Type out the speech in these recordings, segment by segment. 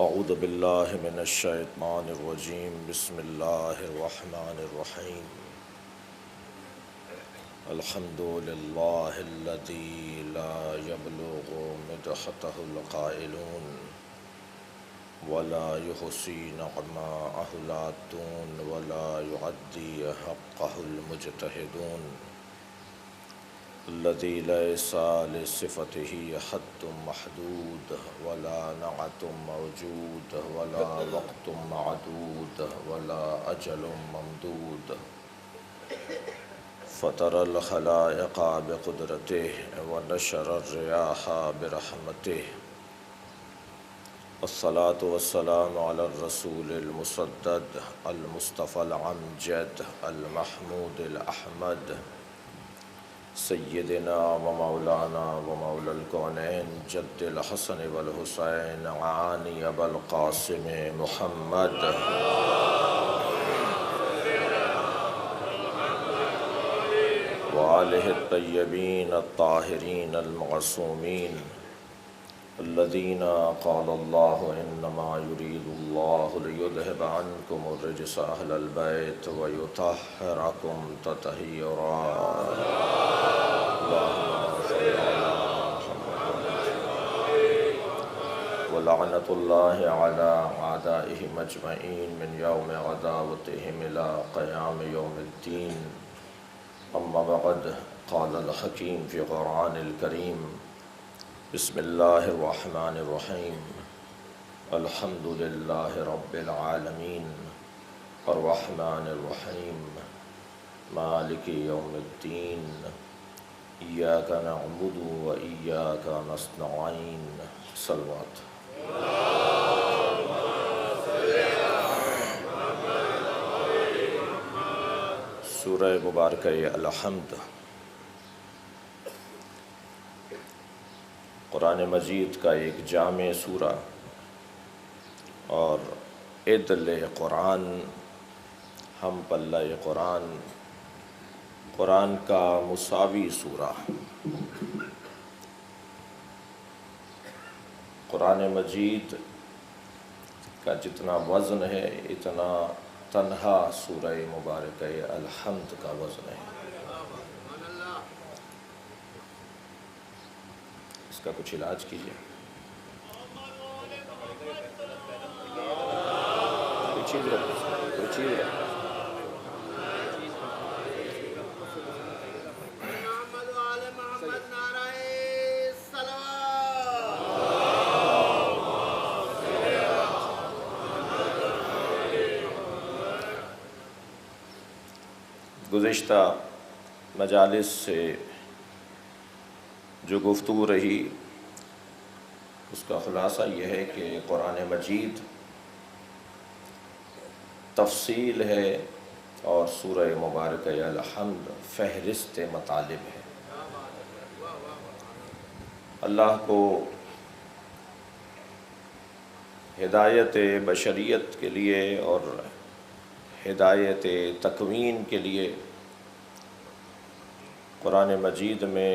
اعوذ باللہ من الشیطان الرجیم بسم اللہ الرحمن الرحیم الحمد للہ الذی لا یبلغ مدحتہ القائلون ولا یحصی نعماءہ العادون ولا یعدی حقہ المجتہدون الذي ليس لصفته حد محدود ولا نعت موجود ولا وقت معدود ولا أجل ممدود فطر الخلائق بقدرته ونشر الرياح برحمته والصلاة والسلام على الرسول المسدد المصطفى الأمجد المحمود الأحمد سیدنا و مولانا و مولا الکونین جد الحسن والحسین عانی ابا القاسم محمد وآلہ الطیبین الطاہرین المعصومین الذین قال اللہ انما یرید اللہ لیذہب عنکم الرجس اہل البیت ویطہرکم تطہیرا ولعنة الله على أعدائهم أجمعين من يوم عداوتهم إلى قيام يوم الدين أما بعد قال الحكيم في القرآن الكريم بسم الله الرحمن الرحيم الحمد لله رب العالمين الرحمن الرحيم مالك يوم الدين إياك نعبد وإياك نستعين صلوات سورہ مبارکہ الحمد قرآن مجید کا ایک جامع سورہ اور عدل قرآن، ہم پلہ قرآن، قرآن کا مساوی سورہ۔ قرآن مجید کا جتنا وزن ہے اتنا تنہا سورہ مبارکہ الحمد کا وزن ہے۔ اس کا کچھ علاج کیجیے۔ کوئی چیز رکھو۔ گزشتہ مجالس سے جو گفتگو رہی اس کا خلاصہ یہ ہے کہ قرآن مجید تفصیل ہے اور سورہ مبارکہ الحمد فہرست مطالب ہے۔ اللہ کو ہدایت بشریت کے لیے اور ہدایت تکوین کے لیے قرآن مجید میں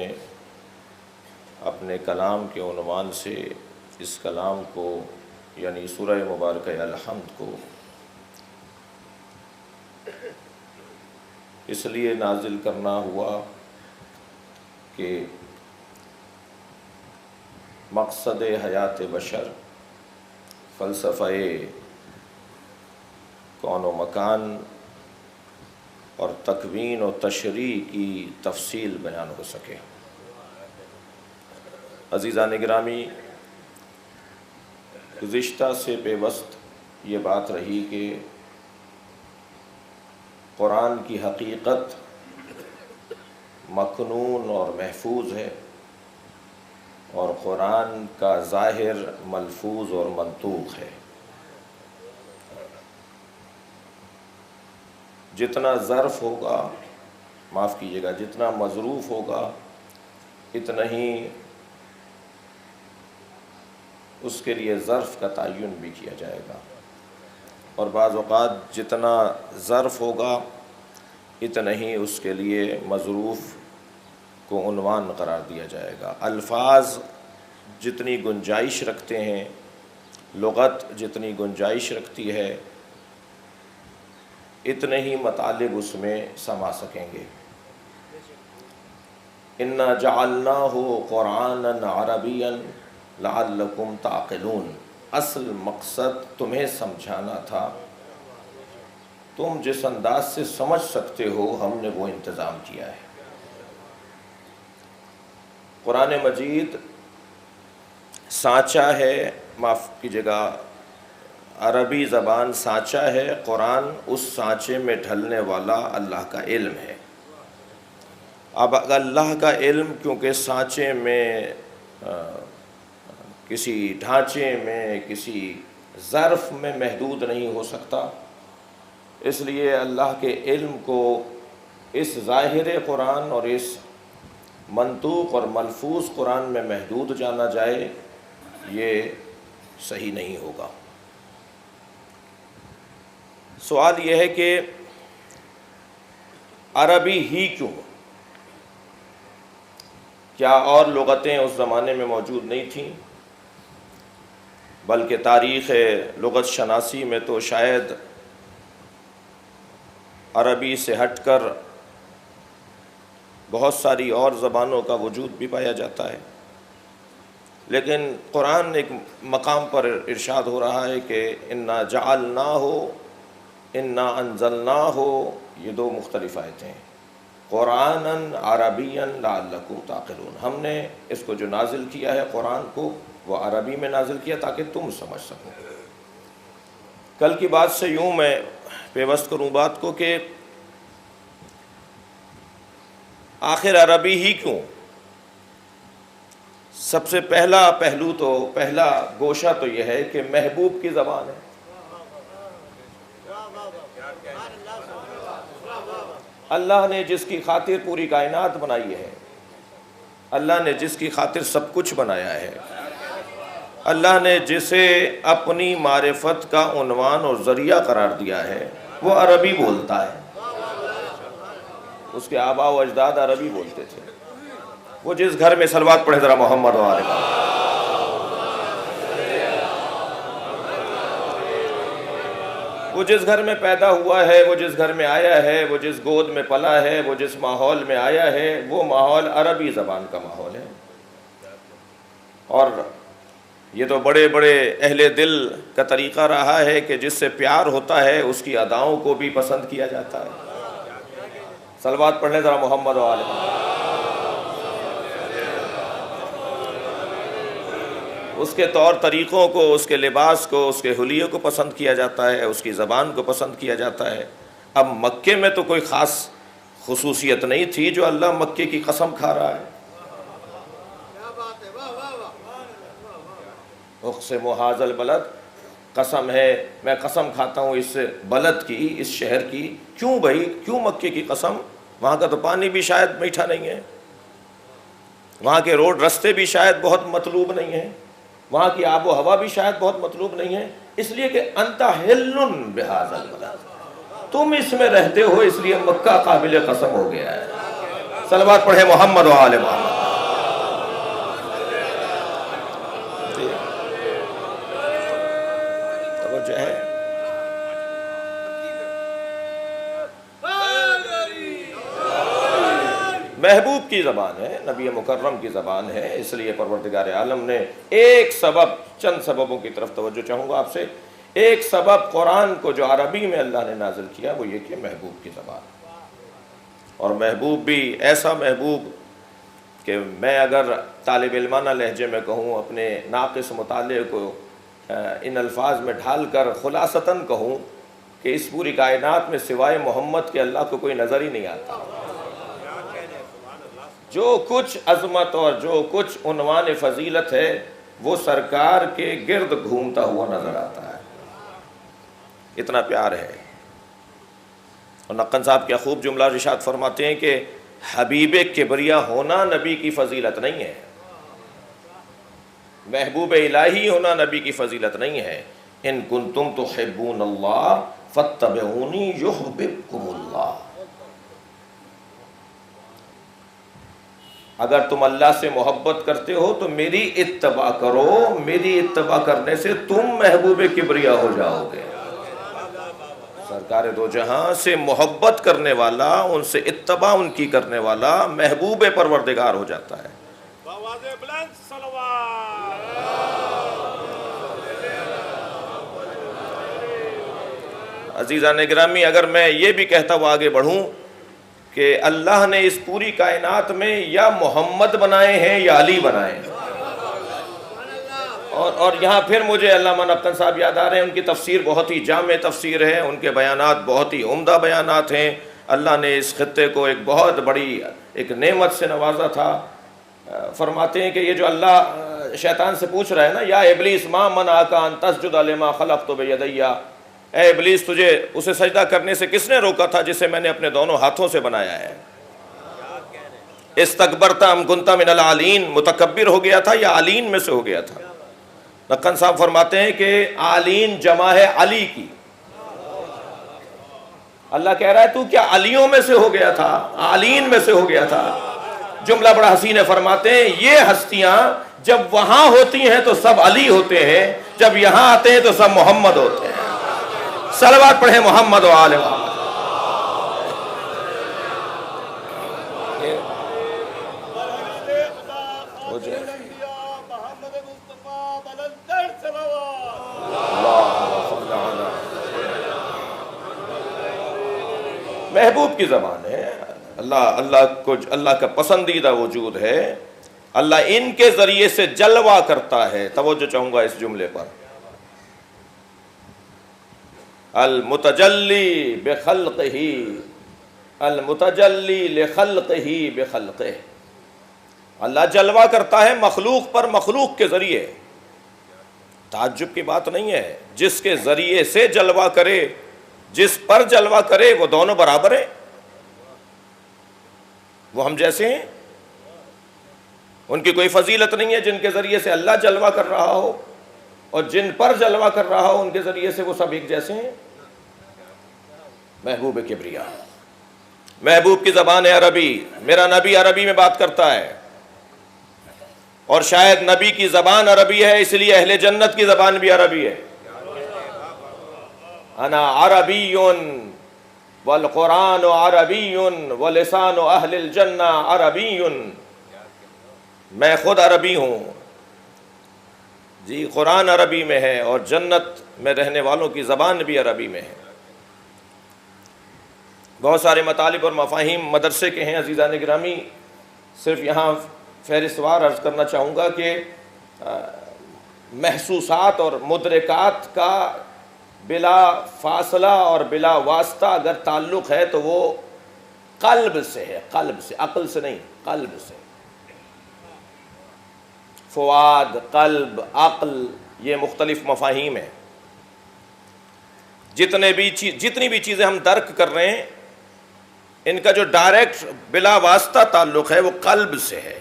اپنے کلام کے عنوان سے اس کلام کو یعنی سورہ مبارکہ الحمد کو اس لیے نازل کرنا ہوا کہ مقصد حیات بشر، فلسفہ کون و مکان اور تکوین و تشریح کی تفصیل بیان ہو سکے۔ عزیزان گرامی، گزشتہ سے پیوست یہ بات رہی کہ قرآن کی حقیقت مکنون اور محفوظ ہے اور قرآن کا ظاہر ملفوظ اور منطوق ہے۔ جتنا ظرف ہوگا، معاف کیجیے گا، جتنا مظروف ہوگا اتنا ہی اس کے لیے ظرف کا تعین بھی کیا جائے گا، اور بعض اوقات جتنا ظرف ہوگا اتنا ہی اس کے لیے مظروف کو عنوان قرار دیا جائے گا۔ الفاظ جتنی گنجائش رکھتے ہیں لغت جتنی گنجائش رکھتی ہے اتنے ہی مطالب اس میں سما سکیں گے۔ اِنَّا جَعَلْنَاهُ قُرْآنًا عَرَبِيًّا لَعَلَّكُمْ تَعْقِلُونَ، اصل مقصد تمہیں سمجھانا تھا، تم جس انداز سے سمجھ سکتے ہو ہم نے وہ انتظام کیا ہے۔ قرآن مجید سانچہ ہے، معاف کیجیے گا، عربی زبان سانچہ ہے، قرآن اس سانچے میں ڈھلنے والا اللہ کا علم ہے۔ اب اللہ کا علم کیونکہ سانچے میں کسی ڈھانچے میں کسی ظرف میں محدود نہیں ہو سکتا، اس لیے اللہ کے علم کو اس ظاہر قرآن اور اس منطوق اور ملفوظ قرآن میں محدود جانا جائے یہ صحیح نہیں ہوگا۔ سوال یہ ہے کہ عربی ہی کیوں؟ کیا اور لغتیں اس زمانے میں موجود نہیں تھیں؟ بلکہ تاریخ لغت شناسی میں تو شاید عربی سے ہٹ کر بہت ساری اور زبانوں کا وجود بھی پایا جاتا ہے، لیکن قرآن ایک مقام پر ارشاد ہو رہا ہے کہ اِنَّا جَعَلْنَاهُ اِنَّا أَنزَلْنَاهُ، یہ دو مختلف آیتیں ہیں، قرآنًا عربیًا لعلکم تعقلون، ہم نے اس کو جو نازل کیا ہے قرآن کو وہ عربی میں نازل کیا تاکہ تم سمجھ سکو۔ کل کی بات سے یوں میں پیوست کروں بات کو کہ آخر عربی ہی کیوں؟ سب سے پہلا پہلو تو پہلا گوشہ تو یہ ہے کہ محبوب کی زبان ہے۔ اللہ نے جس کی خاطر پوری کائنات بنائی ہے، اللہ نے جس کی خاطر سب کچھ بنایا ہے، اللہ نے جسے اپنی معرفت کا عنوان اور ذریعہ قرار دیا ہے وہ عربی بولتا ہے۔ اس کے آباء و اجداد عربی بولتے تھے۔ وہ جس گھر میں صلوات پڑھے ذرا محمد و آل محمد، وہ جس گھر میں پیدا ہوا ہے، وہ جس گھر میں آیا ہے، وہ جس گود میں پلا ہے، وہ جس ماحول میں آیا ہے، وہ ماحول عربی زبان کا ماحول ہے۔ اور یہ تو بڑے بڑے اہل دل کا طریقہ رہا ہے کہ جس سے پیار ہوتا ہے اس کی اداؤں کو بھی پسند کیا جاتا ہے۔ صلوات پڑھ لیں ذرا محمد و آل محمد۔ اس کے طور طریقوں کو، اس کے لباس کو، اس کے حلیے کو پسند کیا جاتا ہے، اس کی زبان کو پسند کیا جاتا ہے۔ اب مکے میں تو کوئی خاص خصوصیت نہیں تھی جو اللہ مکے کی قسم کھا رہا ہے۔ اقسم ھذا البلد، قسم ہے میں قسم کھاتا ہوں اس بلد کی، اس شہر کی۔ کیوں بھائی، کیوں مکے کی قسم؟ وہاں کا تو پانی بھی شاید میٹھا نہیں ہے، وہاں کے روڈ رستے بھی شاید بہت مطلوب نہیں ہیں، وہاں کی آب و ہوا بھی شاید بہت مطلوب نہیں ہے، اس لیے کہ انت حل بہذا البلد، تم اس میں رہتے ہو، اس لیے مکہ قابل قسم ہو گیا ہے۔ صلوات پڑھے محمد و آل محمد۔ توجہ ہے؟ محبوب کی زبان ہے، نبی مکرم کی زبان ہے، اس لیے پروردگار عالم نے ایک سبب، چند سببوں کی طرف توجہ چاہوں گا آپ سے، ایک سبب قرآن کو جو عربی میں اللہ نے نازل کیا وہ یہ کہ محبوب کی زبان، اور محبوب بھی ایسا محبوب کہ میں اگر طالب علمانہ لہجے میں کہوں، اپنے ناقص مطالعے کو ان الفاظ میں ڈھال کر خلاصتاً کہوں کہ اس پوری کائنات میں سوائے محمد کے اللہ کو کوئی نظر ہی نہیں آتا۔ جو کچھ عظمت اور جو کچھ عنوان فضیلت ہے وہ سرکار کے گرد گھومتا ہوا نظر آتا ہے، اتنا پیار ہے۔ اور نقن صاحب کیا خوب جملہ ارشاد فرماتے ہیں کہ حبیب کبریا ہونا نبی کی فضیلت نہیں ہے، محبوب الہی ہونا نبی کی فضیلت نہیں ہے۔ ان کنتم تحبون اللہ فاتبعونی یحببکم اللہ۔ اگر تم اللہ سے محبت کرتے ہو تو میری اتباع کرو، میری اتباع کرنے سے تم محبوب کبریا ہو جاؤ گے۔ سرکار دو جہاں سے محبت کرنے والا، ان سے اتباع ان کی کرنے والا محبوب پروردگار ہو جاتا ہے۔ عزیزان گرامی، اگر میں یہ بھی کہتا ہوا آگے بڑھوں کہ اللہ نے اس پوری کائنات میں یا محمد بنائے ہیں یا علی بنائے ہیں، اور یہاں پھر مجھے علامہ نقطن صاحب یاد آ رہے ہیں، ان کی تفسیر بہت ہی جامع تفسیر ہے، ان کے بیانات بہت ہی عمدہ بیانات ہیں۔ اللہ نے اس خطے کو ایک بہت بڑی ایک نعمت سے نوازا تھا۔ فرماتے ہیں کہ یہ جو اللہ شیطان سے پوچھ رہا ہے نا، یا ابلیس ما منعک ان تسجد لما خلقت بیدی، اے ابلیس تجھے اسے سجدہ کرنے سے کس نے روکا تھا جسے میں نے اپنے دونوں ہاتھوں سے بنایا ہے؟ استکبرت ام کنت من العالین، متکبر ہو گیا تھا یا عالین میں سے ہو گیا تھا؟ نقن صاحب فرماتے ہیں کہ عالین جمع ہے علی کی۔ اللہ کہہ رہا ہے تو کیا علیوں میں سے ہو گیا تھا، عالین میں سے ہو گیا تھا؟ جملہ بڑا حسین ہے، فرماتے ہیں یہ ہستیاں جب وہاں ہوتی ہیں تو سب علی ہوتے ہیں، جب یہاں آتے ہیں تو سب محمد ہوتے ہیں۔ صلوات پڑھیں محمد و آل محمد۔ محبوب کی زبان ہے، اللہ کا پسندیدہ وجود ہے۔ اللہ ان کے ذریعے سے جلوہ کرتا ہے۔ توجہ چاہوں گا اس جملے پر، المتجلی بخلقہ، المتجلی لخلقہ بخلقہ۔ اللہ جلوہ کرتا ہے مخلوق پر مخلوق کے ذریعے۔ تعجب کی بات نہیں ہے، جس کے ذریعے سے جلوہ کرے، جس پر جلوہ کرے، وہ دونوں برابر ہیں، وہ ہم جیسے ہیں۔ ان کی کوئی فضیلت نہیں ہے جن کے ذریعے سے اللہ جلوہ کر رہا ہو، اور جن پر جلوہ کر رہا ہو ان کے ذریعے سے وہ سب ایک جیسے ہیں۔ محبوب کبریا، محبوب کی زبان ہے عربی، میرا نبی عربی میں بات کرتا ہے، اور شاید نبی کی زبان عربی ہے اس لیے اہل جنت کی زبان بھی عربی ہے۔ انا عربی والقرآن عربی ولسان اہل الجنہ عربی، میں خود عربی ہوں جی، قرآن عربی میں ہے اور جنت میں رہنے والوں کی زبان بھی عربی میں ہے۔ بہت سارے مطالب اور مفاہیم مدرسے کے ہیں عزیزان گرامی، صرف یہاں فہرستوار عرض کرنا چاہوں گا کہ محسوسات اور مدرکات کا بلا فاصلہ اور بلا واسطہ اگر تعلق ہے تو وہ قلب سے ہے، قلب سے، عقل سے نہیں، قلب سے۔ فؤاد، قلب، عقل، یہ مختلف مفاہیم ہیں۔ جتنی بھی چیزیں ہم درک کر رہے ہیں، ان کا جو ڈائریکٹ بلا واسطہ تعلق ہے وہ قلب سے ہے۔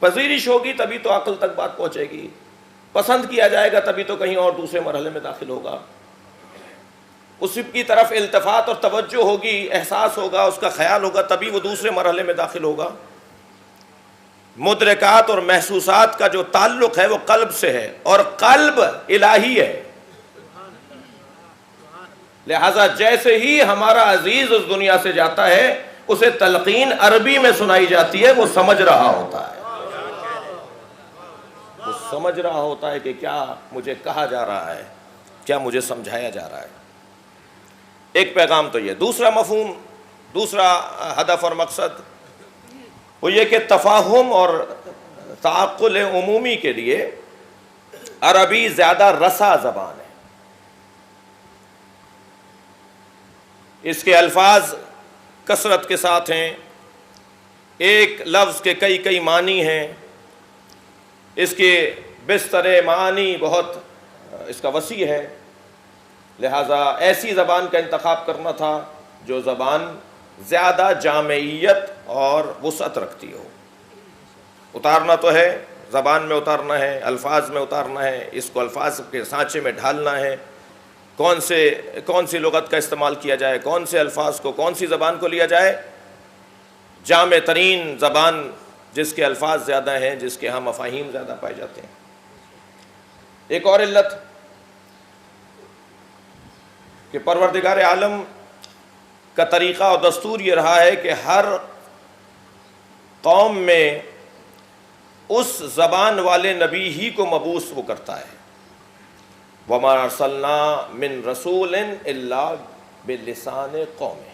پذیرش ہوگی تبھی تو عقل تک بات پہنچے گی، پسند کیا جائے گا تبھی تو کہیں اور دوسرے مرحلے میں داخل ہوگا، اس کی طرف التفات اور توجہ ہوگی، احساس ہوگا، اس کا خیال ہوگا، تبھی وہ دوسرے مرحلے میں داخل ہوگا۔ مدرکات اور محسوسات کا جو تعلق ہے وہ قلب سے ہے، اور قلب الہی ہے۔ لہذا جیسے ہی ہمارا عزیز اس دنیا سے جاتا ہے، اسے تلقین عربی میں سنائی جاتی ہے، وہ سمجھ رہا ہوتا ہے، وہ سمجھ رہا ہوتا ہے کہ کیا مجھے کہا جا رہا ہے، کیا مجھے سمجھایا جا رہا ہے۔ ایک پیغام تو یہ۔ دوسرا مفہوم، دوسرا ہدف اور مقصد وہ یہ کہ تفاہم اور تعقل عمومی کے لیے عربی زیادہ رسا زبان ہے۔ اس کے الفاظ کثرت کے ساتھ ہیں، ایک لفظ کے کئی معنی ہیں، اس کے بستر معانی بہت اس کا وسیع ہے۔ لہٰذا ایسی زبان کا انتخاب کرنا تھا جو زبان زیادہ جامعیت اور وسعت رکھتی ہو۔ اتارنا تو ہے، زبان میں اتارنا ہے، الفاظ میں اتارنا ہے، اس کو الفاظ کے سانچے میں ڈھالنا ہے، کون سی لغت کا استعمال کیا جائے، کون سے الفاظ کو، کون سی زبان کو لیا جائے۔ جامع ترین زبان جس کے الفاظ زیادہ ہیں، جس کے ہاں مفاہیم زیادہ پائے جاتے ہیں۔ ایک اور علت کہ پروردگار عالم کا طریقہ اور دستور یہ رہا ہے کہ ہر قوم میں اس زبان والے نبی ہی کو مبعوث وہ کرتا ہے۔ وَمَا أَرْسَلْنَا مِن رَسُولٍ إِلَّا بِلِسَانِ قَوْمِهِ،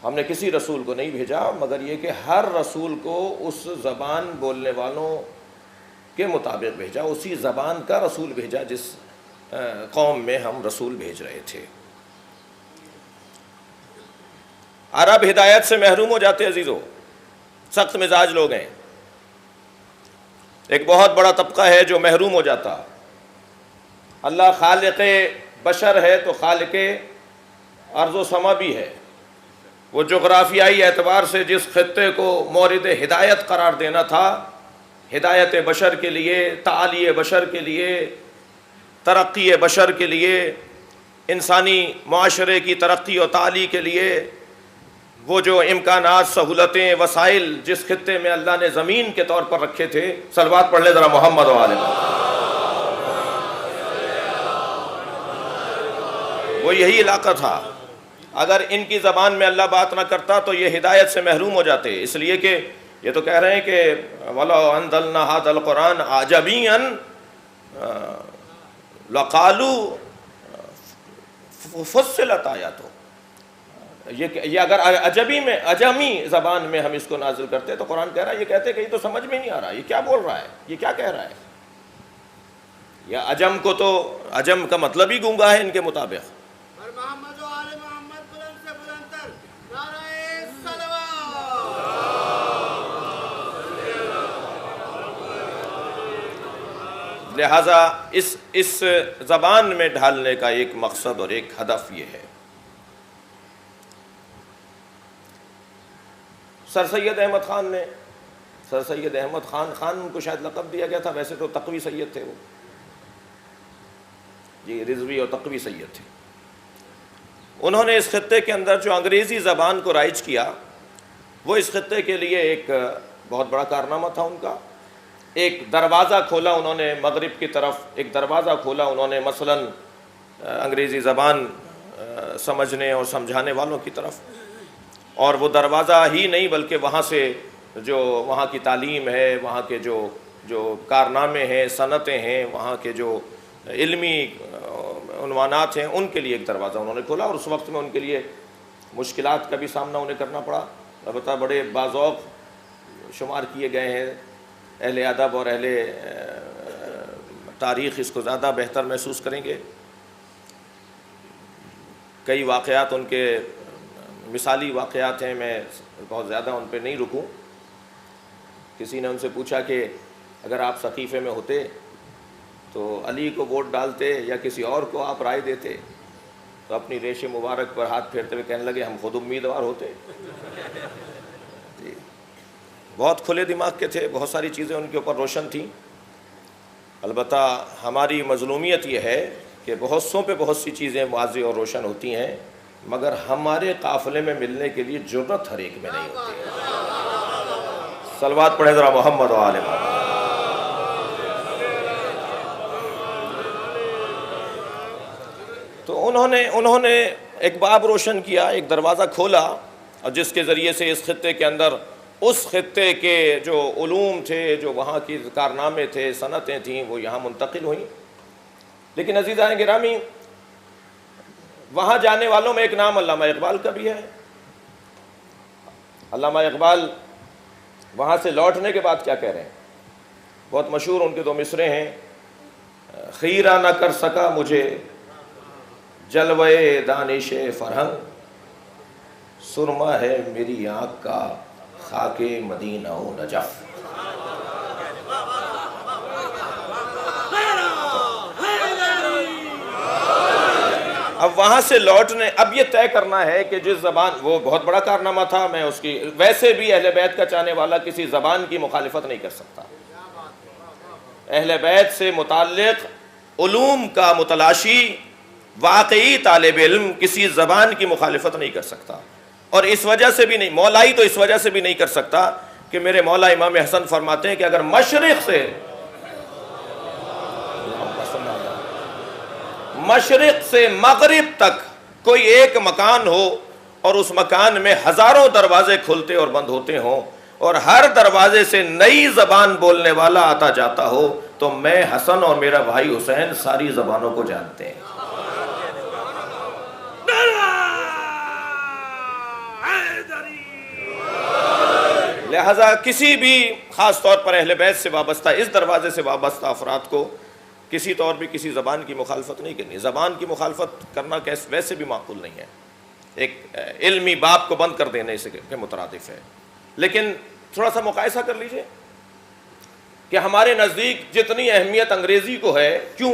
ہم نے کسی رسول کو نہیں بھیجا مگر یہ کہ ہر رسول کو اس زبان بولنے والوں کے مطابق بھیجا، اسی زبان کا رسول بھیجا جس قوم میں ہم رسول بھیج رہے تھے۔ عرب ہدایت سے محروم ہو جاتے عزیزو، سخت مزاج لوگ ہیں، ایک بہت بڑا طبقہ ہے جو محروم ہو جاتا۔ اللہ خالق بشر ہے تو خالق ارض و سما بھی ہے۔ وہ جغرافیائی اعتبار سے جس خطے کو مورد ہدایت قرار دینا تھا، ہدایت بشر کے لیے، تعالی بشر کے لیے، ترقی بشر کے لیے، انسانی معاشرے کی ترقی و تعالی کے لیے، وہ جو امکانات، سہولتیں، وسائل جس خطے میں اللہ نے زمین کے طور پر رکھے تھے، صلوات پڑھ لیں ذرا محمد و آل محمد، وہ یہی علاقہ تھا۔ اگر ان کی زبان میں اللہ بات نہ کرتا تو یہ ہدایت سے محروم ہو جاتے، اس لیے کہ یہ تو کہہ رہے ہیں کہ وَلَوْ أَنزَلْنَا هَذَا الْقُرْآنَ أَعْجَمِيًّا لَقَالُوا فُصِّلَتْ آيَاتُهُ، یہ اگر عجمی زبان میں ہم اس کو نازل کرتے تو قرآن کہہ رہا ہے، یہ کہتے کہ یہ تو سمجھ میں نہیں آ رہا، یہ کیا بول رہا ہے، یہ کیا کہہ رہا ہے۔ یا عجم کو تو عجم کا مطلب ہی گونگا ہے ان کے مطابق۔ لہٰذا اس زبان میں ڈھالنے کا ایک مقصد اور ایک ہدف یہ ہے۔ سر سید احمد خان ان کو شاید لقب دیا گیا تھا، ویسے تو تقوی سید تھے وہ، یہ رضوی اور تقوی سید تھے۔ انہوں نے اس خطے کے اندر جو انگریزی زبان کو رائج کیا، وہ اس خطے کے لیے ایک بہت بڑا کارنامہ تھا ان کا۔ ایک دروازہ کھولا انہوں نے مغرب کی طرف، ایک دروازہ کھولا انہوں نے مثلاً انگریزی زبان سمجھنے اور سمجھانے والوں کی طرف، اور وہ دروازہ ہی نہیں بلکہ وہاں سے جو وہاں کی تعلیم ہے، وہاں کے جو کارنامے ہیں، صنعتیں ہیں، وہاں کے جو علمی عنوانات ہیں، ان کے لیے ایک دروازہ انہوں نے کھولا، اور اس وقت میں ان کے لیے مشکلات کا بھی سامنا انہیں کرنا پڑا، البتہ بڑے باذوق شمار کیے گئے ہیں۔ اہل ادب اور اہل تاریخ اس کو زیادہ بہتر محسوس کریں گے۔ کئی واقعات ان کے مثالی واقعات ہیں، میں بہت زیادہ ان پہ نہیں رکوں۔ کسی نے ان سے پوچھا کہ اگر آپ سقیفے میں ہوتے تو علی کو ووٹ ڈالتے یا کسی اور کو آپ رائے دیتے؟ تو اپنی ریش مبارک پر ہاتھ پھیرتے ہوئے کہنے لگے ہم خود امیدوار ہوتے۔ بہت کھلے دماغ کے تھے، بہت ساری چیزیں ان کے اوپر روشن تھیں۔ البتہ ہماری مظلومیت یہ ہے کہ بہت سوں پہ بہت سی چیزیں واضح اور روشن ہوتی ہیں، مگر ہمارے قافلے میں ملنے کے لیے جرأت ہر ایک میں نہیں ہوتی ہے۔ صلوات پڑھیں ذرا محمد و آل محمد۔ تو انہوں نے ایک باب روشن کیا، ایک دروازہ کھولا، اور جس کے ذریعے سے اس خطے کے اندر اس خطے کے جو علوم تھے، جو وہاں کی کارنامے تھے، صنعتیں تھیں، وہ یہاں منتقل ہوئیں۔ لیکن عزیزان گرامی، وہاں جانے والوں میں ایک نام علامہ اقبال کا بھی ہے۔ علامہ اقبال وہاں سے لوٹنے کے بعد کیا کہہ رہے ہیں؟ بہت مشہور ان کے دو مصرے ہیں، خیرہ نہ کر سکا مجھے جلوے دانش فرہنگ، سرما ہے میری آنکھ کا خاک مدینہ و نجف۔ اب وہاں سے لوٹنے، اب یہ طے کرنا ہے کہ جس زبان، وہ بہت بڑا کارنامہ تھا، میں اس کی ویسے بھی اہل بیت کا چاہنے والا کسی زبان کی مخالفت نہیں کر سکتا۔ اہل بیت سے متعلق علوم کا متلاشی واقعی طالب علم کسی زبان کی مخالفت نہیں کر سکتا، اور اس وجہ سے بھی نہیں، مولائی تو اس وجہ سے بھی نہیں کر سکتا کہ میرے مولا امام حسن فرماتے ہیں کہ اگر مشرق سے مغرب تک کوئی ایک مکان ہو اور اس مکان میں ہزاروں دروازے کھلتے اور بند ہوتے ہوں اور ہر دروازے سے نئی زبان بولنے والا آتا جاتا ہو، تو میں حسن اور میرا بھائی حسین ساری زبانوں کو جانتے ہیں۔ لہذا کسی بھی خاص طور پر اہل بیت سے وابستہ، اس دروازے سے وابستہ افراد کو کسی طور بھی کسی زبان کی مخالفت نہیں کرنی۔ زبان کی مخالفت کرنا ویسے بھی معقول نہیں ہے، ایک علمی باب کو بند کر دینے سے کے مترادف ہے۔ لیکن تھوڑا سا مقایسہ کر لیجئے کہ ہمارے نزدیک جتنی اہمیت انگریزی کو ہے، کیوں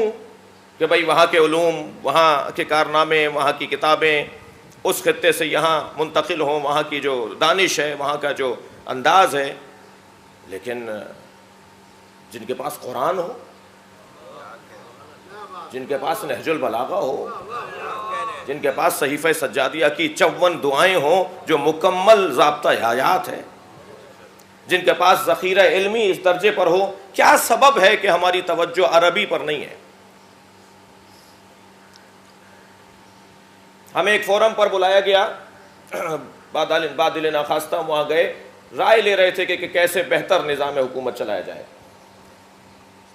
کہ بھئی وہاں کے علوم، وہاں کے کارنامے، وہاں کی کتابیں اس خطے سے یہاں منتقل ہوں، وہاں کی جو دانش ہے، وہاں کا جو انداز ہے، لیکن جن کے پاس قرآن ہو، جن کے پاس نہج البلاغہ ہو، جن کے پاس صحیفہ سجادیہ کی 54 دعائیں ہوں جو مکمل ضابطہ حیات ہے، جن کے پاس ذخیرہ علمی اس درجے پر ہو، کیا سبب ہے کہ ہماری توجہ عربی پر نہیں ہے؟ ہمیں ایک فورم پر بلایا گیا، بادل ناخواستہ وہاں گئے، رائے لے رہے تھے کہ کیسے بہتر نظام حکومت چلایا جائے۔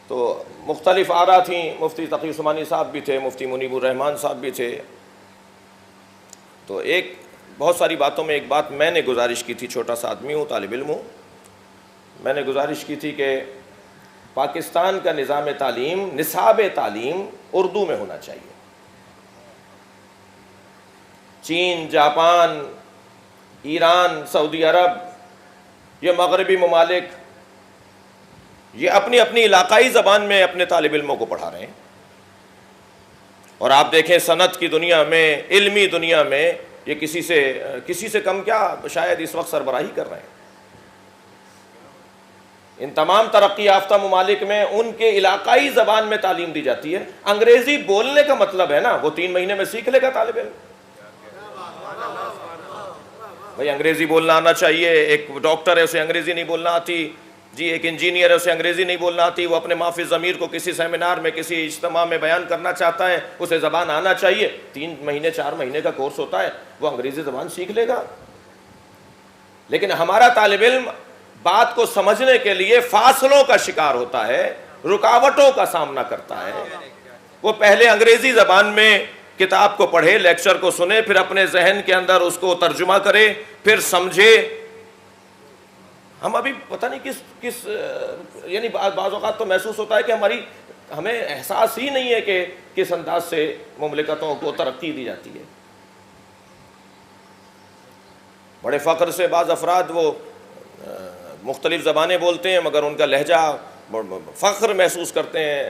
تو مختلف آراء تھیں، مفتی تقی عثمانی صاحب بھی تھے، مفتی منیب الرحمان صاحب بھی تھے۔ تو بہت ساری باتوں میں ایک بات میں نے گزارش کی تھی، چھوٹا سا آدمی ہوں، طالب علم ہوں، میں نے گزارش کی تھی کہ پاکستان کا نظام تعلیم، نصاب تعلیم اردو میں ہونا چاہیے۔ چین، جاپان، ایران، سعودی عرب، یہ مغربی ممالک، یہ اپنی اپنی علاقائی زبان میں اپنے طالب علموں کو پڑھا رہے ہیں، اور آپ دیکھیں صنعت کی دنیا میں، علمی دنیا میں یہ کسی سے کم کیا شاید اس وقت سربراہی کر رہے ہیں۔ ان تمام ترقی یافتہ ممالک میں ان کے علاقائی زبان میں تعلیم دی جاتی ہے۔ انگریزی بولنے کا مطلب ہے نا، وہ 3 مہینے میں سیکھ لے گا طالب علم۔ بھئی انگریزی بولنا آنا چاہیے، ایک ڈاکٹر ہے اسے انگریزی نہیں بولنا آتی، جی ایک انجینئر ہے اسے انگریزی نہیں بولنا آتی، وہ اپنے ما فی الضمیر کو کسی سیمینار میں، کسی اجتماع میں بیان کرنا چاہتا ہے، اسے زبان آنا چاہیے، 3 مہینے 4 مہینے کا کورس ہوتا ہے، وہ انگریزی زبان سیکھ لے گا۔ لیکن ہمارا طالب علم بات کو سمجھنے کے لیے فاصلوں کا شکار ہوتا ہے، رکاوٹوں کا سامنا کرتا ہے۔ وہ پہلے انگریزی زبان میں کتاب کو پڑھے، لیکچر کو سنے، پھر اپنے ذہن کے اندر اس کو ترجمہ کرے، پھر سمجھے۔ ہم ابھی پتہ نہیں کس یعنی بعض اوقات تو محسوس ہوتا ہے کہ ہمیں احساس ہی نہیں ہے کہ کس انداز سے مملکتوں کو ترقی دی جاتی ہے۔ بڑے فخر سے بعض افراد وہ مختلف زبانیں بولتے ہیں، مگر ان کا لہجہ فخر محسوس کرتے ہیں،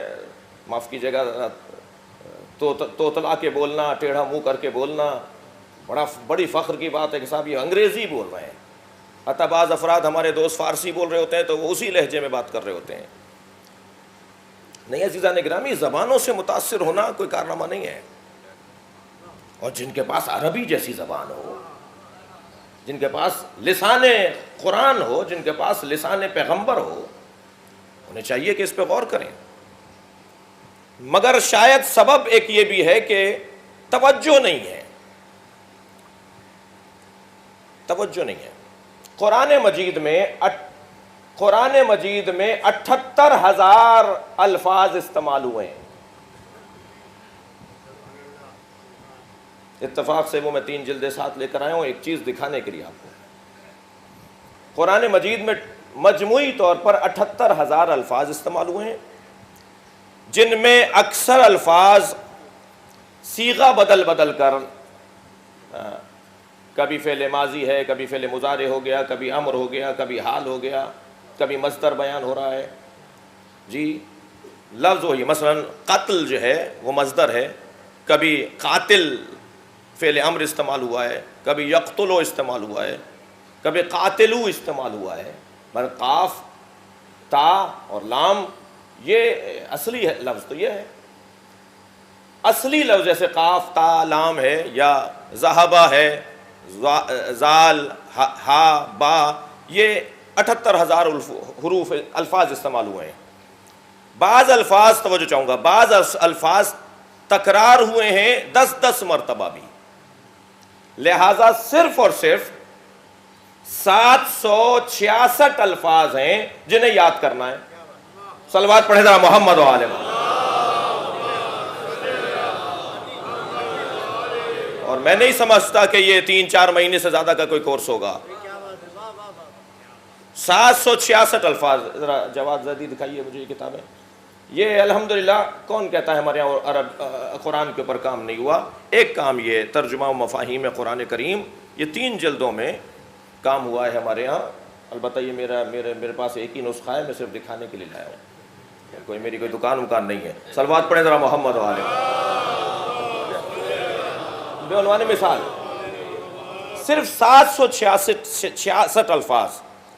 معاف کیجیے گا، توتلا کے بولنا، ٹیڑھا منہ کر کے بولنا، بڑی فخر کی بات ہے کہ صاحب یہ انگریزی بول رہے ہیں۔ حتیٰ بعض افراد ہمارے دوست فارسی بول رہے ہوتے ہیں تو وہ اسی لہجے میں بات کر رہے ہوتے ہیں۔ نہیں عزیزان گرامی، زبانوں سے متاثر ہونا کوئی کارنامہ نہیں ہے، اور جن کے پاس عربی جیسی زبان ہو، جن کے پاس لسان قرآن ہو، جن کے پاس لسان پیغمبر ہو، انہیں چاہیے کہ اس پہ غور کریں۔ مگر شاید سبب ایک یہ بھی ہے کہ توجہ نہیں ہے، توجہ نہیں ہے۔ قرآن مجید میں 78,000 الفاظ استعمال ہوئے ہیں۔ اتفاق سے وہ میں 3 جلدیں ساتھ لے کر آیا ہوں ایک چیز دکھانے کے لیے آپ کو۔ قرآن مجید میں مجموعی طور پر 78,000 الفاظ استعمال ہوئے ہیں، جن میں اکثر الفاظ صیغہ بدل کر، کبھی فعل ماضی ہے، کبھی فعل مضارع ہو گیا، کبھی امر ہو گیا، کبھی حال ہو گیا، کبھی مصدر بیان ہو رہا ہے، جی لفظ وہی، مثلا قتل جو ہے وہ مصدر ہے، کبھی قاتل فعل امر استعمال ہوا ہے، کبھی یقتلو استعمال ہوا ہے، کبھی قاتلو استعمال ہوا ہے۔ مگر قاف، تا اور لام، یہ اصلی لفظ تو یہ ہے، اصلی لفظ جیسے قاف تا لام ہے، یا ذہبہ ہے، زال، ہا، با، یہ 78,000 حروف الفاظ استعمال ہوئے ہیں. بعض الفاظ، توجہ چاہوں گا، بعض الفاظ تکرار ہوئے ہیں 10 مرتبہ بھی. لہذا صرف اور صرف 766 الفاظ ہیں جنہیں یاد کرنا ہے. صلوات پڑھیں ذرا محمد و آل محمد. اور میں نہیں سمجھتا کہ یہ 3-4 مہینے سے زیادہ کا کوئی کورس ہوگا. 766 الفاظ. ذرا جواد زیدی دکھائیے مجھے یہ کتابیں. یہ الحمدللہ کون کہتا ہے ہمارے یہاں عرب قرآن کے اوپر کام نہیں ہوا. ایک کام یہ ترجمہ و مفاہیم قرآن کریم، یہ 3 جلدوں میں کام ہوا ہے ہمارے یہاں. البتہ یہ میرے پاس ایک ہی نسخہ ہے، میں صرف دکھانے کے لیے لایا ہوں. میری کوئی دکان نہیں ہے. صلوات پڑھیں ذرا محمد و آل بے عنوان مثال. صرف 766 الفاظ،